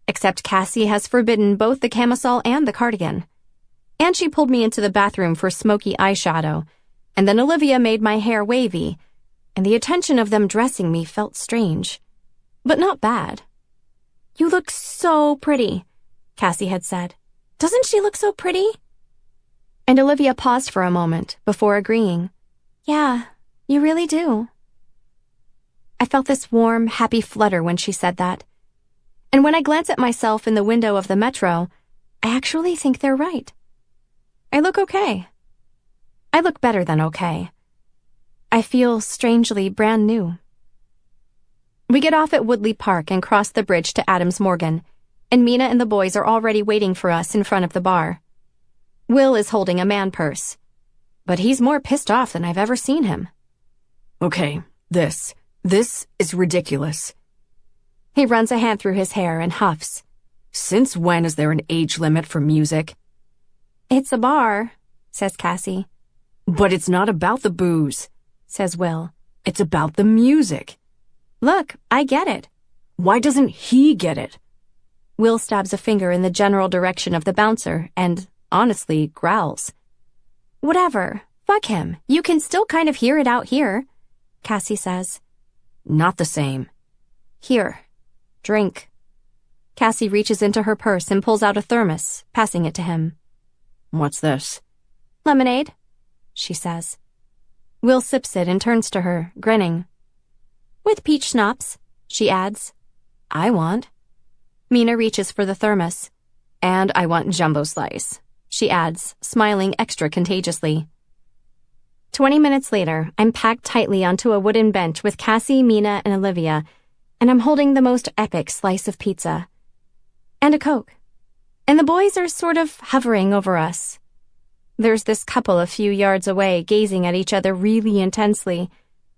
Except Cassie has forbidden both the camisole and the cardigan. And she pulled me into the bathroom for smoky eyeshadow, and then Olivia made my hair wavy, and the attention of them dressing me felt strange. But not bad. You look so pretty, Cassie had said. Doesn't she look so pretty? And Olivia paused for a moment before agreeing. Yeah, you really do. I felt this warm, happy flutter when she said that. And when I glance at myself in the window of the metro, I actually think they're right. I look okay. I look better than okay. I feel strangely brand new. We get off at Woodley Park and cross the bridge to Adams Morgan, and Mina and the boys are already waiting for us in front of the bar. Will is holding a man purse, but he's more pissed off than I've ever seen him. Okay, this is ridiculous. He runs a hand through his hair and huffs. Since when is there an age limit for music? It's a bar, says Cassie. But it's not about the booze, says Will. It's about the music. Look, I get it. Why doesn't he get it? Will stabs a finger in the general direction of the bouncer and, honestly, growls. Whatever. Fuck him. You can still kind of hear it out here, Cassie says. Not the same. Here. Drink. Cassie reaches into her purse and pulls out a thermos, passing it to him. What's this? Lemonade, she says. Will sips it and turns to her, grinning. With peach schnapps, she adds. I want. Mina reaches for the thermos. And I want jumbo slice, she adds, smiling extra contagiously. 20 minutes later, I'm packed tightly onto a wooden bench with Cassie, Mina, and Olivia, and I'm holding the most epic slice of pizza. And a Coke. And the boys are sort of hovering over us. There's this couple a few yards away gazing at each other really intensely,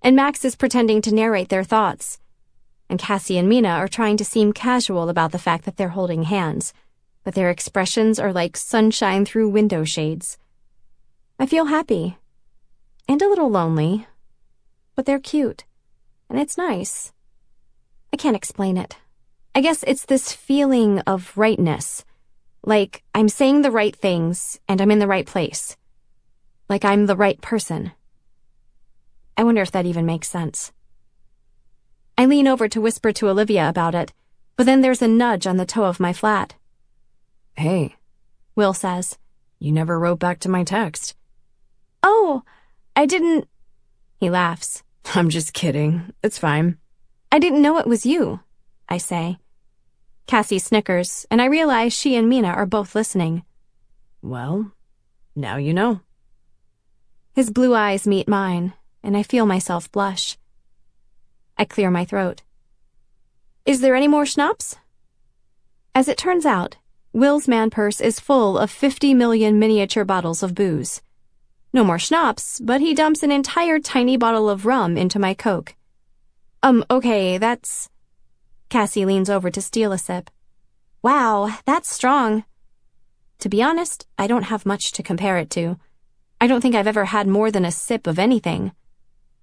and Max is pretending to narrate their thoughts. And Cassie and Mina are trying to seem casual about the fact that they're holding hands, but their expressions are like sunshine through window shades. I feel happy. And a little lonely. But they're cute. And it's nice. I can't explain it. I guess it's this feeling of rightness. Like I'm saying the right things and I'm in the right place. Like I'm the right person. I wonder if that even makes sense. I lean over to whisper to Olivia about it, but then there's a nudge on the toe of my flat. Hey, Will says. You never wrote back to my text. Oh, I didn't... He laughs. I'm just kidding. It's fine. I didn't know it was you, I say. Cassie snickers, and I realize she and Mina are both listening. Well, now you know. His blue eyes meet mine, and I feel myself blush. I clear my throat. Is there any more schnapps? As it turns out, Will's man purse is full of 50 million miniature bottles of booze. No more schnapps, but he dumps an entire tiny bottle of rum into my Coke. Okay, that's... Cassie leans over to steal a sip. Wow, that's strong. To be honest, I don't have much to compare it to. I don't think I've ever had more than a sip of anything.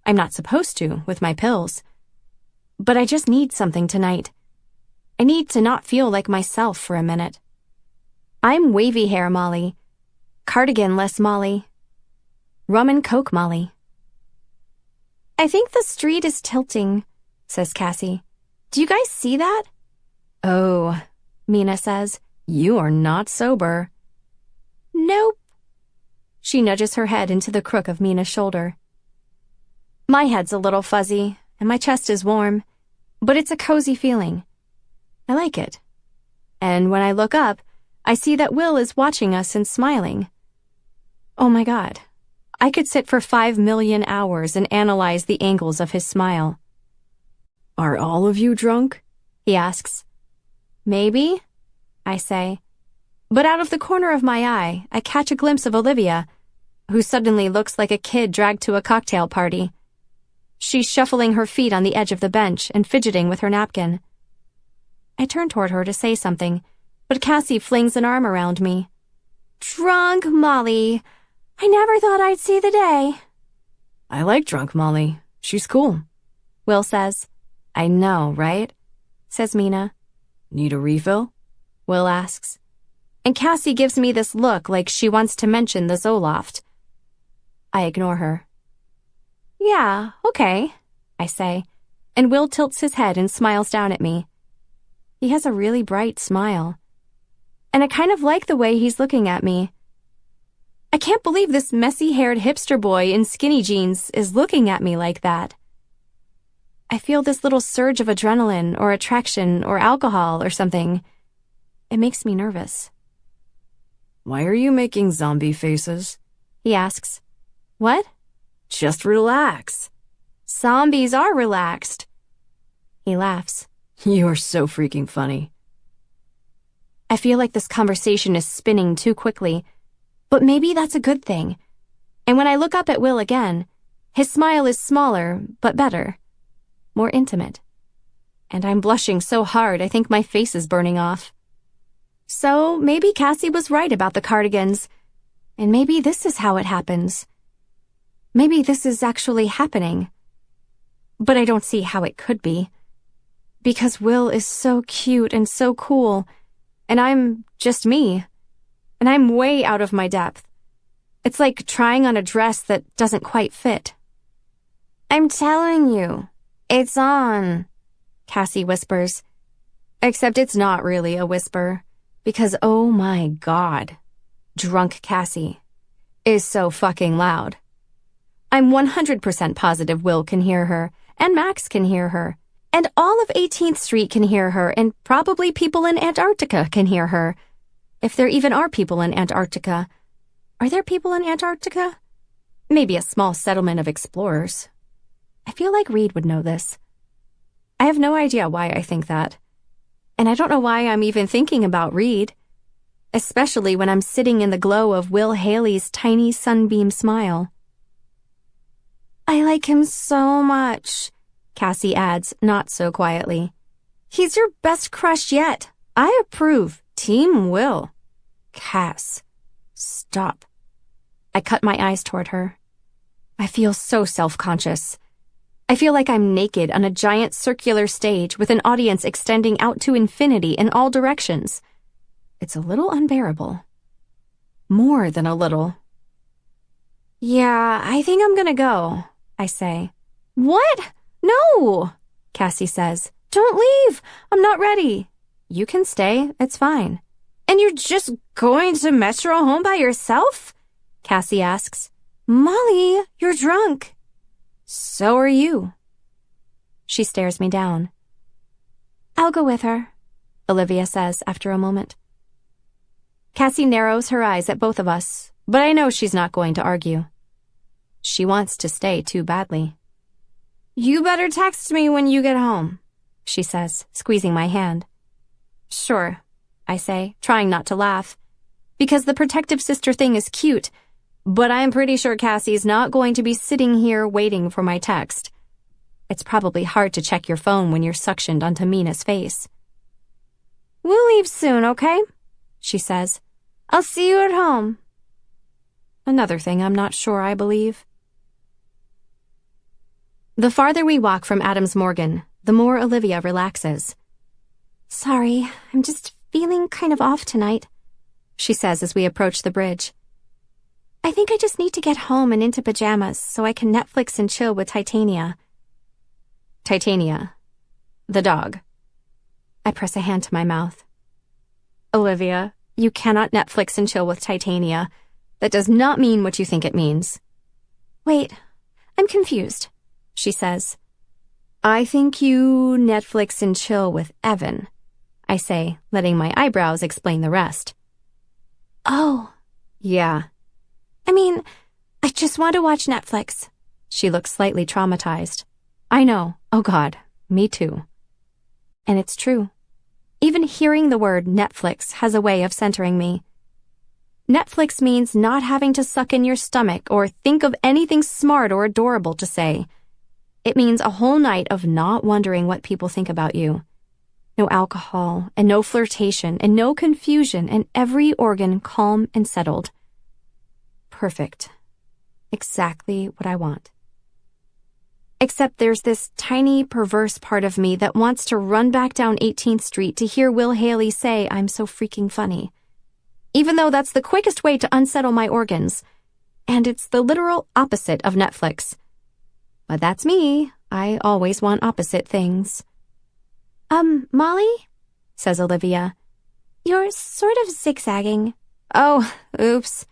I'm not supposed to, with my pills. But I just need something tonight. I need to not feel like myself for a minute. I'm wavy hair Molly. Cardigan-less Molly. Rum and Coke Molly. I think the street is tilting, says Cassie. Do you guys see that? Oh, Mina says. You are not sober. Nope. She nudges her head into the crook of Mina's shoulder. My head's a little fuzzy, and my chest is warm, but it's a cozy feeling. I like it. And when I look up, I see that Will is watching us and smiling. Oh my God. I could sit for 5 million hours and analyze the angles of his smile. Are all of you drunk? He asks. Maybe, I say. But out of the corner of my eye, I catch a glimpse of Olivia, who suddenly looks like a kid dragged to a cocktail party. She's shuffling her feet on the edge of the bench and fidgeting with her napkin. I turn toward her to say something, but Cassie flings an arm around me. Drunk Molly. I never thought I'd see the day. I like drunk Molly. She's cool. Will says. I know, right? Says Mina. Need a refill? Will asks. And Cassie gives me this look like she wants to mention the Zoloft. I ignore her. Yeah, okay, I say, and Will tilts his head and smiles down at me. He has a really bright smile. And I kind of like the way he's looking at me. I can't believe this messy-haired hipster boy in skinny jeans is looking at me like that. I feel this little surge of adrenaline or attraction or alcohol or something. It makes me nervous. Why are you making zombie faces? He asks. What? Just relax. Zombies are relaxed. He laughs. You are so freaking funny. I feel like this conversation is spinning too quickly, but maybe that's a good thing. And when I look up at Will again, his smile is smaller, but better, more intimate. And I'm blushing so hard I think my face is burning off. So maybe Cassie was right about the cardigans, and maybe this is how it happens. Maybe this is actually happening. But I don't see how it could be. Because Will is so cute and so cool, and I'm just me. And I'm way out of my depth. It's like trying on a dress that doesn't quite fit. I'm telling you, it's on, Cassie whispers. Except it's not really a whisper, because oh my God, drunk Cassie is so fucking loud. I'm 100% positive Will can hear her, and Max can hear her, and all of 18th Street can hear her, and probably people in Antarctica can hear her. If there even are people in Antarctica. Are there people in Antarctica? Maybe a small settlement of explorers. I feel like Reed would know this. I have no idea why I think that. And I don't know why I'm even thinking about Reed. Especially when I'm sitting in the glow of Will Haley's tiny sunbeam smile. I like him so much, Cassie adds, not so quietly. He's your best crush yet. I approve. Team Will. Cass, stop. I cut my eyes toward her. I feel so self-conscious. I feel like I'm naked on a giant circular stage with an audience extending out to infinity in all directions. It's a little unbearable. More than a little. Yeah, I think I'm gonna go, I say. What? No, Cassie says. Don't leave. I'm not ready. You can stay. It's fine. And you're just going to Metro home by yourself? Cassie asks. Molly, you're drunk. So are you. She stares me down. I'll go with her, Olivia says after a moment. Cassie narrows her eyes at both of us, but I know she's not going to argue. She wants to stay too badly. You better text me when you get home, she says, squeezing my hand. Sure, I say, trying not to laugh, because the protective sister thing is cute, but I'm pretty sure Cassie's not going to be sitting here waiting for my text. It's probably hard to check your phone when you're suctioned onto Mina's face. We'll leave soon, okay? She says. I'll see you at home. Another thing I'm not sure I believe. The farther we walk from Adams Morgan, the more Olivia relaxes. Sorry, I'm just feeling kind of off tonight, she says as we approach the bridge. I think I just need to get home and into pajamas so I can Netflix and chill with Titania. Titania. The dog. I press a hand to my mouth. Olivia, you cannot Netflix and chill with Titania. That does not mean what you think it means. Wait, I'm confused, she says. I think you Netflix and chill with Evan, I say, letting my eyebrows explain the rest. Oh. Yeah. I mean, I just want to watch Netflix. She looks slightly traumatized. I know. Oh God, me too. And it's true. Even hearing the word Netflix has a way of centering me. Netflix means not having to suck in your stomach or think of anything smart or adorable to say. It means a whole night of not wondering what people think about you. No alcohol, and no flirtation, and no confusion, and every organ calm and settled. Perfect. Exactly what I want. Except there's this tiny, perverse part of me that wants to run back down 18th Street to hear Will Haley say I'm so freaking funny. Even though that's the quickest way to unsettle my organs. And it's the literal opposite of Netflix. But that's me. I always want opposite things. Molly? Says Olivia. You're sort of zigzagging. Oh, oops.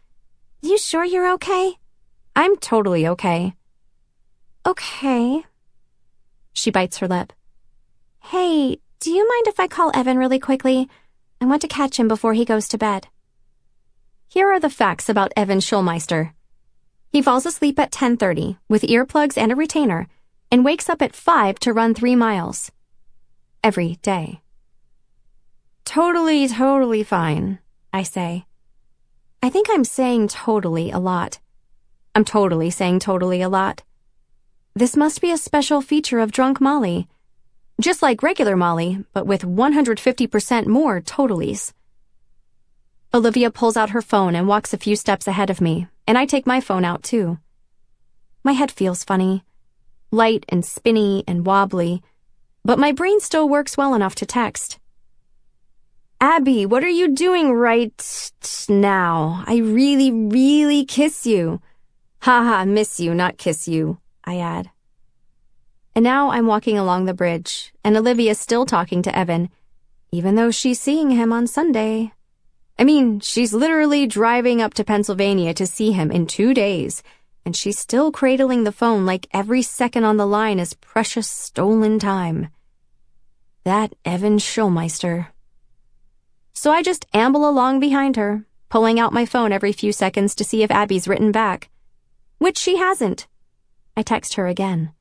You sure you're okay? I'm totally okay. Okay. She bites her lip. Hey, do you mind if I call Evan really quickly? I want to catch him before he goes to bed. Here are the facts about Evan Schulmeister. He falls asleep at 10:30 with earplugs and a retainer and wakes up at 5 to run 3 miles. Every day. Totally fine, I say. I think I'm saying totally a lot. I'm totally saying totally a lot. This must be a special feature of drunk Molly. Just like regular Molly, but with 150% more totallys. Olivia pulls out her phone and walks a few steps ahead of me, and I take my phone out too. My head feels funny, light and spinny and wobbly, but my brain still works well enough to text. Abby, what are you doing right now? I really kiss you. Haha, miss you, not kiss you, I add. And now I'm walking along the bridge, and Olivia's still talking to Evan, even though she's seeing him on Sunday. I mean, she's literally driving up to Pennsylvania to see him in 2 days, and she's still cradling the phone like every second on the line is precious stolen time. That Evan Schulmeister. So I just amble along behind her, pulling out my phone every few seconds to see if Abby's written back. Which she hasn't. I text her again.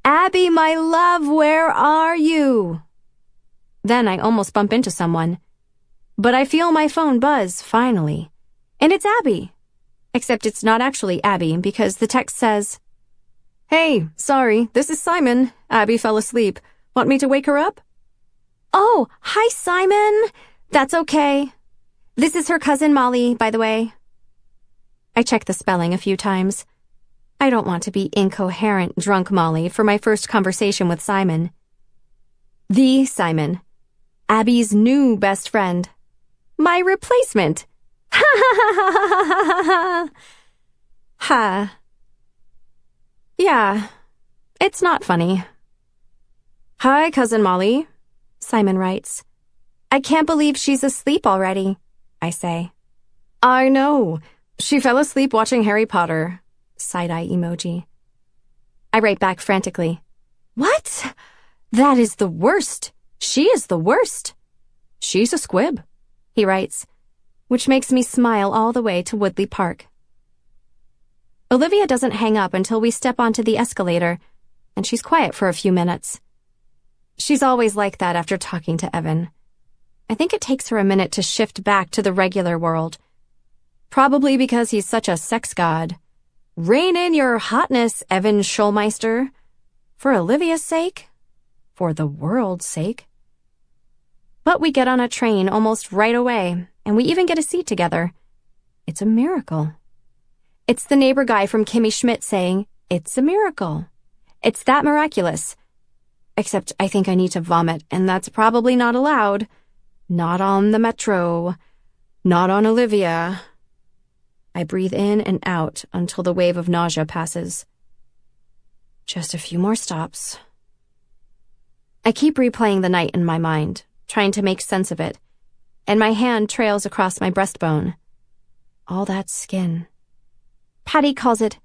Abby, my love, where are you? Then I almost bump into someone. But I feel my phone buzz, finally. And it's Abby. Except it's not actually Abby, because the text says, Hey, sorry, this is Simon. Abby fell asleep. Want me to wake her up? Oh, hi, Simon. That's okay. This is her cousin Molly, by the way. I check the spelling a few times. I don't want to be incoherent drunk Molly for my first conversation with Simon. The Simon. Abby's new best friend. My replacement. Ha ha ha ha ha ha ha. Ha. Yeah, it's not funny. Hi, cousin Molly, Simon writes. I can't believe she's asleep already, I say. I know. She fell asleep watching Harry Potter. Side-eye emoji. I write back frantically. What? That is the worst. She is the worst. She's a squib, he writes, which makes me smile all the way to Woodley Park. Olivia doesn't hang up until we step onto the escalator, and she's quiet for a few minutes. She's always like that after talking to Evan. I think it takes her a minute to shift back to the regular world. Probably because he's such a sex god. Rein in your hotness, Evan Schulmeister. For Olivia's sake. For the world's sake. But we get on a train almost right away, and we even get a seat together. It's a miracle. It's the neighbor guy from Kimmy Schmidt saying, it's a miracle. It's that miraculous. Except I think I need to vomit, and that's probably not allowed. Not on the metro. Not on Olivia. I breathe in and out until the wave of nausea passes. Just a few more stops. I keep replaying the night in my mind, trying to make sense of it, and my hand trails across my breastbone. All that skin. Patty calls it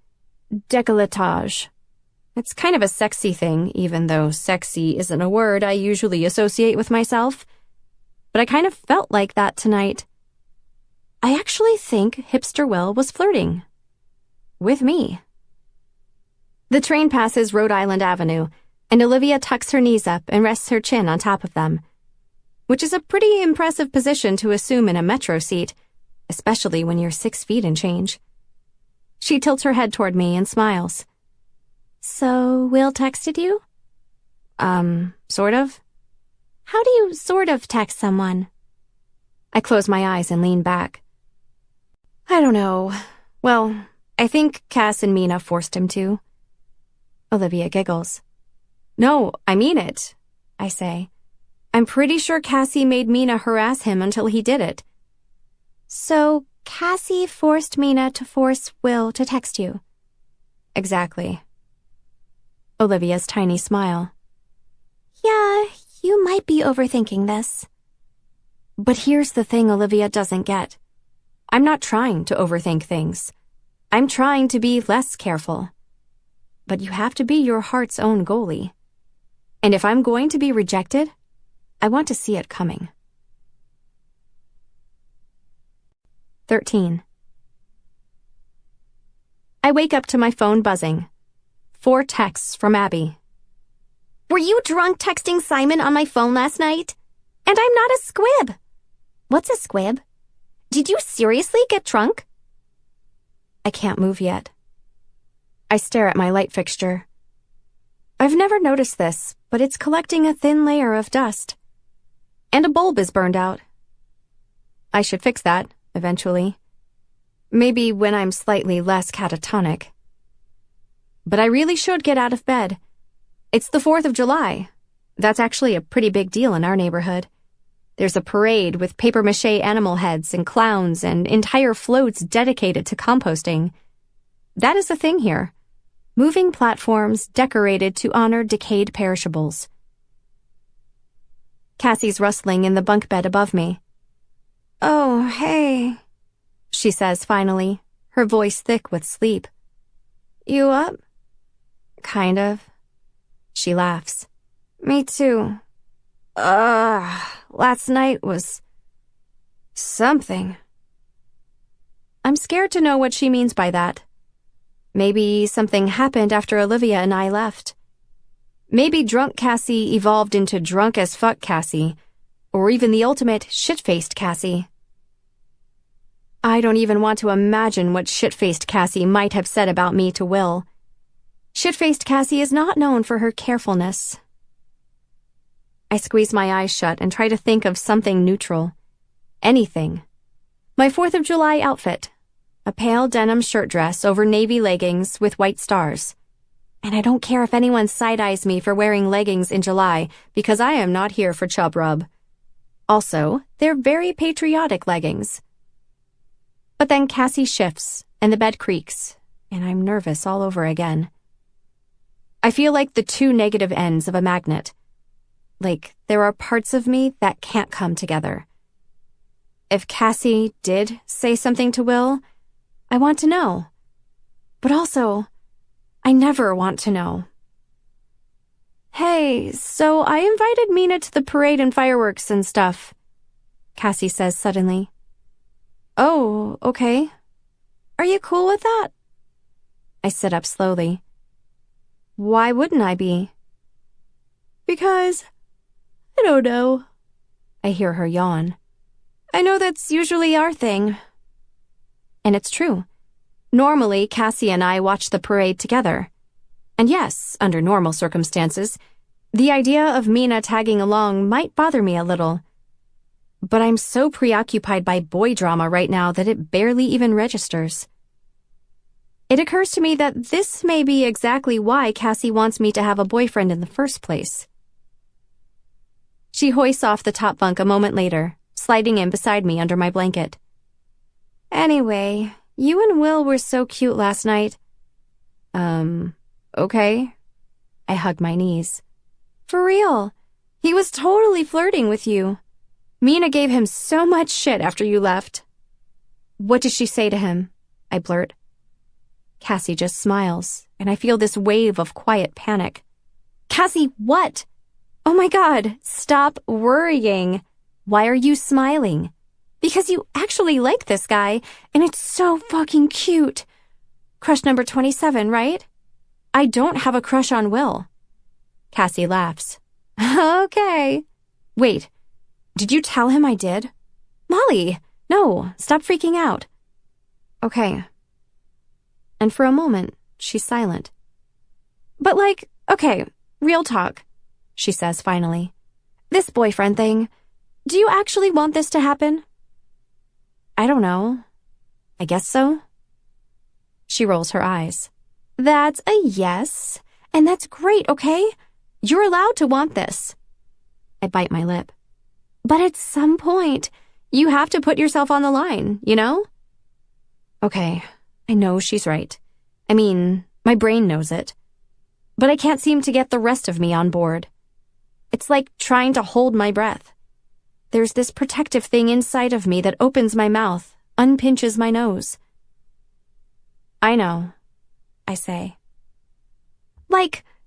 décolletage. It's kind of a sexy thing, even though sexy isn't a word I usually associate with myself. But I kind of felt like that tonight. I actually think Hipster Will was flirting. With me. The train passes Rhode Island Avenue, and Olivia tucks her knees up and rests her chin on top of them, which is a pretty impressive position to assume in a metro seat, especially when you're 6 feet and change. She tilts her head toward me and smiles. So, Will texted you? Sort of. How do you sort of text someone? I close my eyes and lean back. I don't know. Well, I think Cass and Mina forced him to. Olivia giggles. No, I mean it, I say. I'm pretty sure Cassie made Mina harass him until he did it. So, Cassie forced Mina to force Will to text you? Exactly. Olivia's tiny smile. Yeah, you might be overthinking this. But here's the thing Olivia doesn't get. I'm not trying to overthink things. I'm trying to be less careful. But you have to be your heart's own goalie. And if I'm going to be rejected, I want to see it coming. 13. I wake up to my phone buzzing. 4 texts from Abby. Were you drunk texting Simon on my phone last night? And I'm not a squib. What's a squib? Did you seriously get drunk? I can't move yet. I stare at my light fixture. I've never noticed this, but it's collecting a thin layer of dust. And a bulb is burned out. I should fix that, eventually. Maybe when I'm slightly less catatonic. But I really should get out of bed. It's the 4th of July. That's actually a pretty big deal in our neighborhood. There's a parade with papier-mâché animal heads and clowns and entire floats dedicated to composting. That is the thing here. Moving platforms decorated to honor decayed perishables. Cassie's rustling in the bunk bed above me. "Oh, hey," she says finally, her voice thick with sleep. "You up?" "Kind of." She laughs. "Me too. Last night was something." I'm scared to know what she means by that. Maybe something happened after Olivia and I left. Maybe drunk Cassie evolved into drunk as fuck Cassie, or even the ultimate shit-faced Cassie. I don't even want to imagine what shit-faced Cassie might have said about me to Will. Shit-faced Cassie is not known for her carefulness. I squeeze my eyes shut and try to think of something neutral. Anything. My 4th of July outfit. A pale denim shirt dress over navy leggings with white stars. And I don't care if anyone side-eyes me for wearing leggings in July, because I am not here for chub rub. Also, they're very patriotic leggings. But then Cassie shifts, and the bed creaks, and I'm nervous all over again. I feel like the two negative ends of a magnet. Like there are parts of me that can't come together. If Cassie did say something to Will, I want to know. But also, I never want to know. "Hey, so I invited Mina to the parade and fireworks and stuff," Cassie says suddenly. "Oh, okay. Are you cool with that?" I sit up slowly. "Why wouldn't I be?" "Because, I don't know." I hear her yawn. "I know that's usually our thing." And it's true. Normally, Cassie and I watch the parade together. And yes, under normal circumstances, the idea of Mina tagging along might bother me a little. But I'm so preoccupied by boy drama right now that it barely even registers. It occurs to me that this may be exactly why Cassie wants me to have a boyfriend in the first place. She hoists off the top bunk a moment later, sliding in beside me under my blanket. "Anyway, you and Will were so cute last night." Okay." I hug my knees. "For real. He was totally flirting with you. Mina gave him so much shit after you left." "What did she say to him?" I blurt. Cassie just smiles, and I feel this wave of quiet panic. "Cassie, what? Oh my God, stop worrying. Why are you smiling?" "Because you actually like this guy, and it's so fucking cute. Crush number 27, right?" "I don't have a crush on Will." Cassie laughs. "Okay." "Wait, did you tell him I did?" "Molly, no, stop freaking out." "Okay." And for a moment, she's silent. "But okay, real talk," she says finally. "This boyfriend thing, do you actually want this to happen?" "I don't know. I guess so." She rolls her eyes. "That's a yes, and that's great, okay? You're allowed to want this." I bite my lip. "But at some point, you have to put yourself on the line, you know?" Okay, I know she's right. I mean, my brain knows it. But I can't seem to get the rest of me on board. It's like trying to hold my breath. There's this protective thing inside of me that opens my mouth, unpinches my nose. "I know," I say.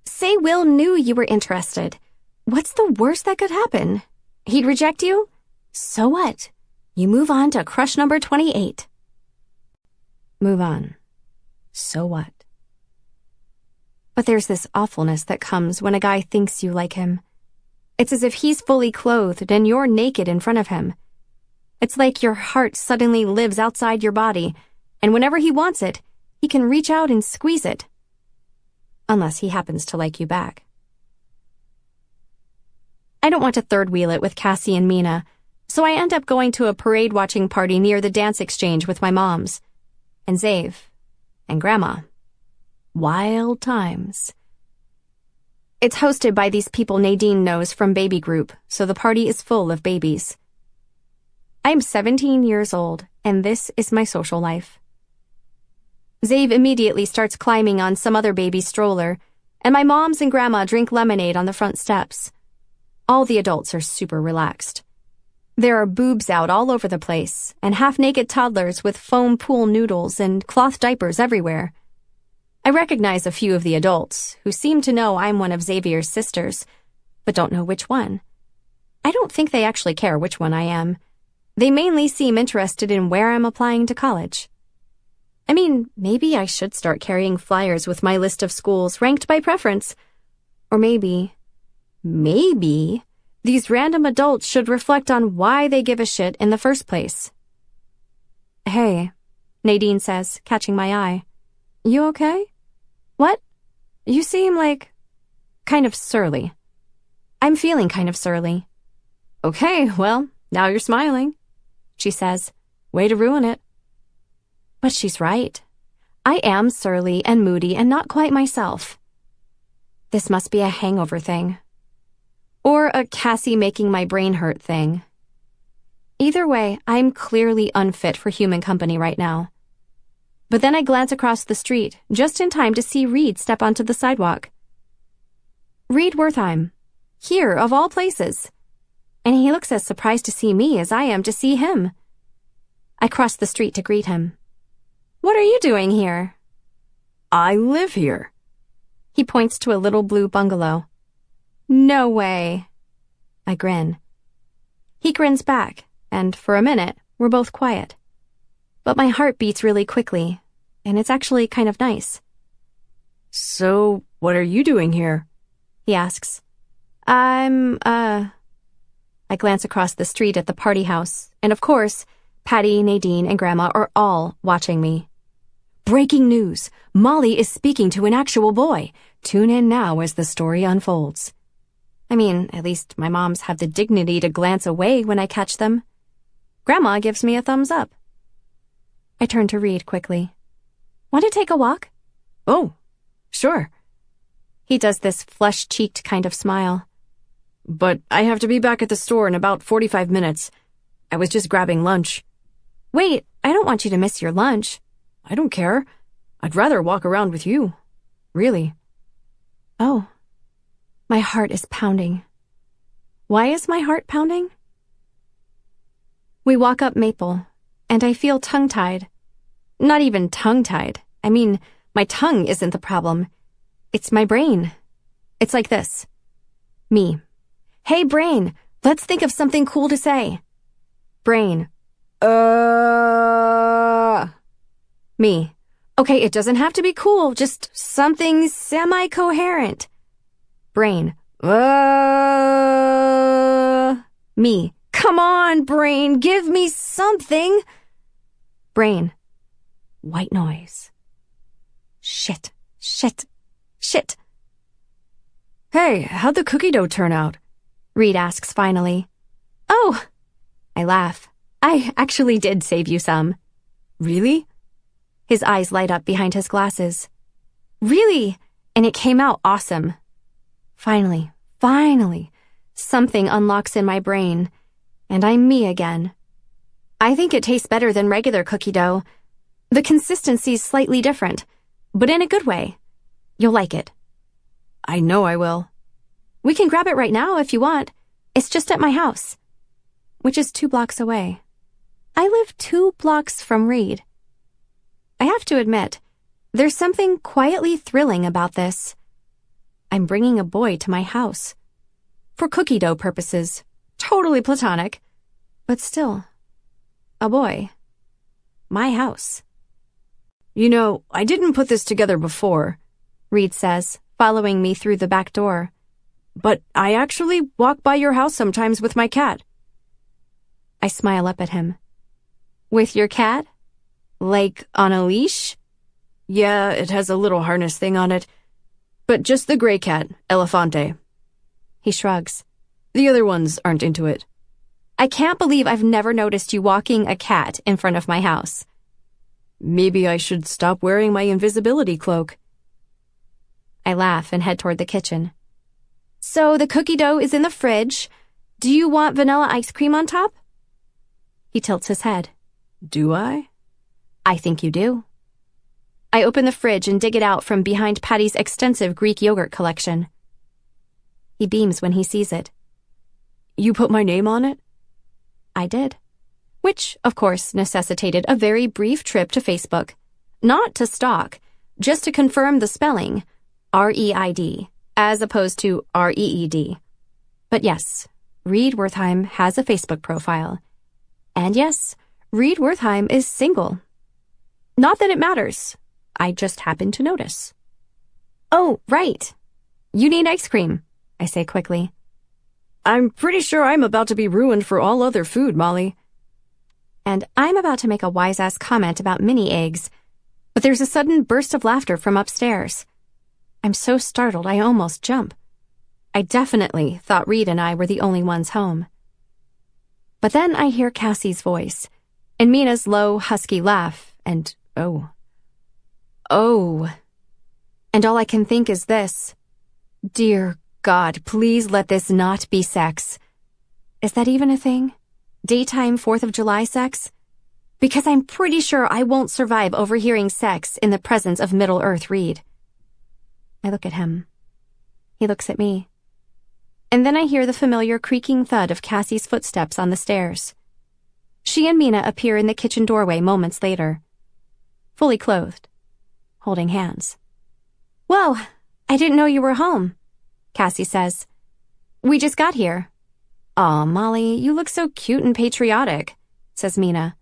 Say Will knew you were interested. What's the worst that could happen? He'd reject you? So what? You move on to crush number 28. Move on. So what? But there's this awfulness that comes when a guy thinks you like him. It's as if he's fully clothed and you're naked in front of him. It's like your heart suddenly lives outside your body, and whenever he wants it, he can reach out and squeeze it. Unless he happens to like you back. I don't want to third wheel it with Cassie and Mina, so I end up going to a parade watching party near the dance exchange with my moms, and Zave, and Grandma. Wild times. It's hosted by these people Nadine knows from baby group, so the party is full of babies. I'm 17 years old, and this is my social life. Zave immediately starts climbing on some other baby's stroller, and my moms and Grandma drink lemonade on the front steps. All the adults are super relaxed. There are boobs out all over the place, and half-naked toddlers with foam pool noodles and cloth diapers everywhere. I recognize a few of the adults, who seem to know I'm one of Xavier's sisters, but don't know which one. I don't think they actually care which one I am. They mainly seem interested in where I'm applying to college. I mean, maybe I should start carrying flyers with my list of schools ranked by preference. Or maybe these random adults should reflect on why they give a shit in the first place. Hey, Nadine says, catching my eye. You okay? What? You seem like kind of surly. I'm feeling kind of surly. Okay, well, now you're smiling, she says. Way to ruin it. But she's right. I am surly and moody and not quite myself. This must be a hangover thing. Or a Cassie making my brain hurt thing. Either way, I'm clearly unfit for human company right now. But then I glance across the street, just in time to see Reed step onto the sidewalk. Reed Wertheim. Here, of all places. And he looks as surprised to see me as I am to see him. I cross the street to greet him. What are you doing here? I live here. He points to a little blue bungalow. No way. I grin. He grins back, and for a minute, we're both quiet. But my heart beats really quickly, and it's actually kind of nice. So, what are you doing here? He asks. I glance across the street at the party house, and of course, Patty, Nadine, and Grandma are all watching me. Breaking news! Molly is speaking to an actual boy. Tune in now as the story unfolds. I mean, at least my moms have the dignity to glance away when I catch them. Grandma gives me a thumbs up. I turn to Reed quickly. Want to take a walk? Oh, sure. He does this flush-cheeked kind of smile. But I have to be back at the store in about 45 minutes. I was just grabbing lunch. Wait, I don't want you to miss your lunch. I don't care. I'd rather walk around with you. Really. Oh. My heart is pounding. Why is my heart pounding? We walk up Maple, and I feel tongue-tied. Not even tongue-tied. I mean, my tongue isn't the problem. It's my brain. It's like this. Me. Hey, brain, let's think of something cool to say. Brain. Me. Okay, it doesn't have to be cool, just something semi-coherent. Brain. Me. Come on, brain, give me something. Brain. White noise. Shit. Hey, how'd the cookie dough turn out? Reed asks finally. Oh! I laugh. I actually did save you some. Really? His eyes light up behind his glasses. Really? And it came out awesome. Finally, something unlocks in my brain, and I'm me again. I think it tastes better than regular cookie dough. The consistency's slightly different, but in a good way. You'll like it. I know I will. We can grab it right now if you want. It's just at my house, which is 2 blocks away. I live 2 blocks from Reed. I have to admit, there's something quietly thrilling about this. I'm bringing a boy to my house. For cookie dough purposes. Totally platonic. But still, a boy. My house. You know, I didn't put this together before, Reed says, following me through the back door. but I actually walk by your house sometimes with my cat. I smile up at him. With your cat? Like on a leash? Yeah, it has a little harness thing on it. But just the gray cat, Elefante. He shrugs. The other ones aren't into it. I can't believe I've never noticed you walking a cat in front of my house. Maybe I should stop wearing my invisibility cloak. I laugh and head toward the kitchen. So the cookie dough is in the fridge. Do you want vanilla ice cream on top? He tilts his head. Do I? I think you do. I open the fridge and dig it out from behind Patty's extensive Greek yogurt collection. He beams when he sees it. You put my name on it? I did. Which, of course, necessitated a very brief trip to Facebook. Not to stalk, just to confirm the spelling, R-E-I-D, as opposed to R-E-E-D. But yes, Reed Wertheim has a Facebook profile. And yes, Reed Wertheim is single. Not that it matters. I just happened to notice. Oh, right. You need ice cream, I say quickly. I'm pretty sure I'm about to be ruined for all other food, Molly. And I'm about to make a wise-ass comment about mini eggs, but there's a sudden burst of laughter from upstairs. I'm so startled I almost jump. I definitely thought Reed and I were the only ones home. But then I hear Cassie's voice, and Mina's low, husky laugh, and oh. And all I can think is this. Dear God, please let this not be sex. Is that even a thing? Daytime 4th of July sex? Because I'm pretty sure I won't survive overhearing sex in the presence of Middle-earth Reed. I look at him. He looks at me. And then I hear the familiar creaking thud of Cassie's footsteps on the stairs. She and Mina appear in the kitchen doorway moments later, fully clothed, holding hands. Whoa, I didn't know you were home, Cassie says. We just got here. Aw, Molly, you look so cute and patriotic, says Mina.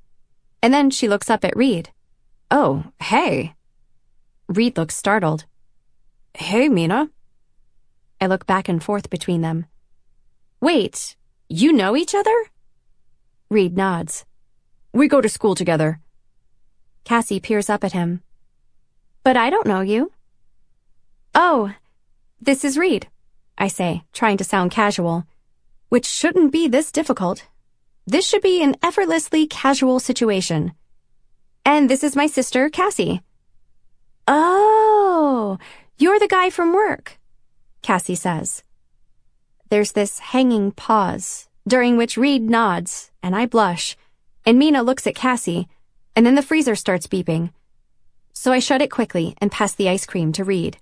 And then she looks up at Reed. Oh, hey. Reed looks startled. Hey, Mina. I look back and forth between them. Wait, you know each other? Reed nods. We go to school together. Cassie peers up at him. But I don't know you. Oh, this is Reed, I say, trying to sound casual, which shouldn't be this difficult. This should be an effortlessly casual situation. And this is my sister, Cassie. Oh, you're the guy from work, Cassie says. There's this hanging pause, during which Reed nods, and I blush, and Mina looks at Cassie, and then the freezer starts beeping. So I shut it quickly and pass the ice cream to Reed.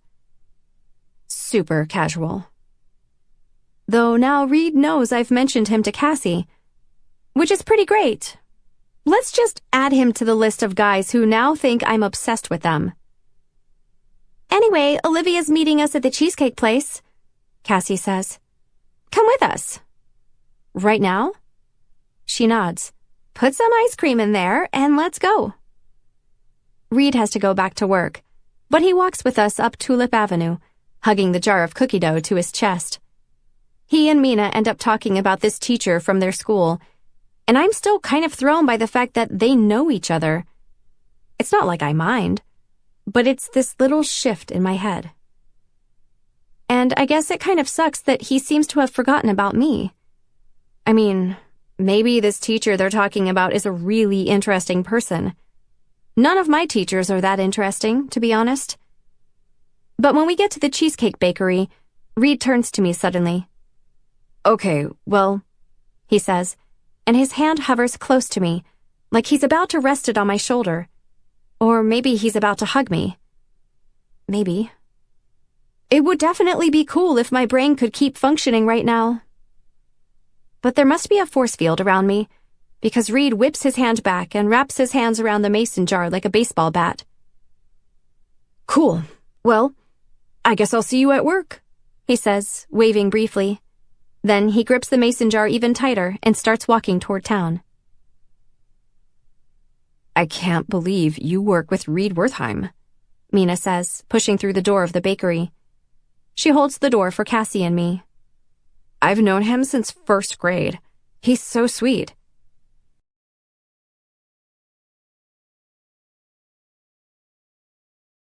Super casual. Though now Reed knows I've mentioned him to Cassie, which is pretty great. Let's just add him to the list of guys who now think I'm obsessed with them. Anyway, Olivia's meeting us at the cheesecake place, Cassie says. Come with us. Right now? She nods. Put some ice cream in there and let's go. Reed has to go back to work, but he walks with us up Tulip Avenue, hugging the jar of cookie dough to his chest. He and Mina end up talking about this teacher from their school, and I'm still kind of thrown by the fact that they know each other. It's not like I mind, but it's this little shift in my head. And I guess it kind of sucks that he seems to have forgotten about me. I mean, maybe this teacher they're talking about is a really interesting person. None of my teachers are that interesting, to be honest. But when we get to the cheesecake bakery, Reed turns to me suddenly. Okay, well, he says, and his hand hovers close to me, like he's about to rest it on my shoulder. Or maybe he's about to hug me. Maybe. It would definitely be cool if my brain could keep functioning right now. But there must be a force field around me, because Reed whips his hand back and wraps his hands around the mason jar like a baseball bat. Cool. Well, I guess I'll see you at work, he says, waving briefly. Then he grips the mason jar even tighter and starts walking toward town. I can't believe you work with Reed Wertheim, Mina says, pushing through the door of the bakery. She holds the door for Cassie and me, I've known him since first grade. He's so sweet.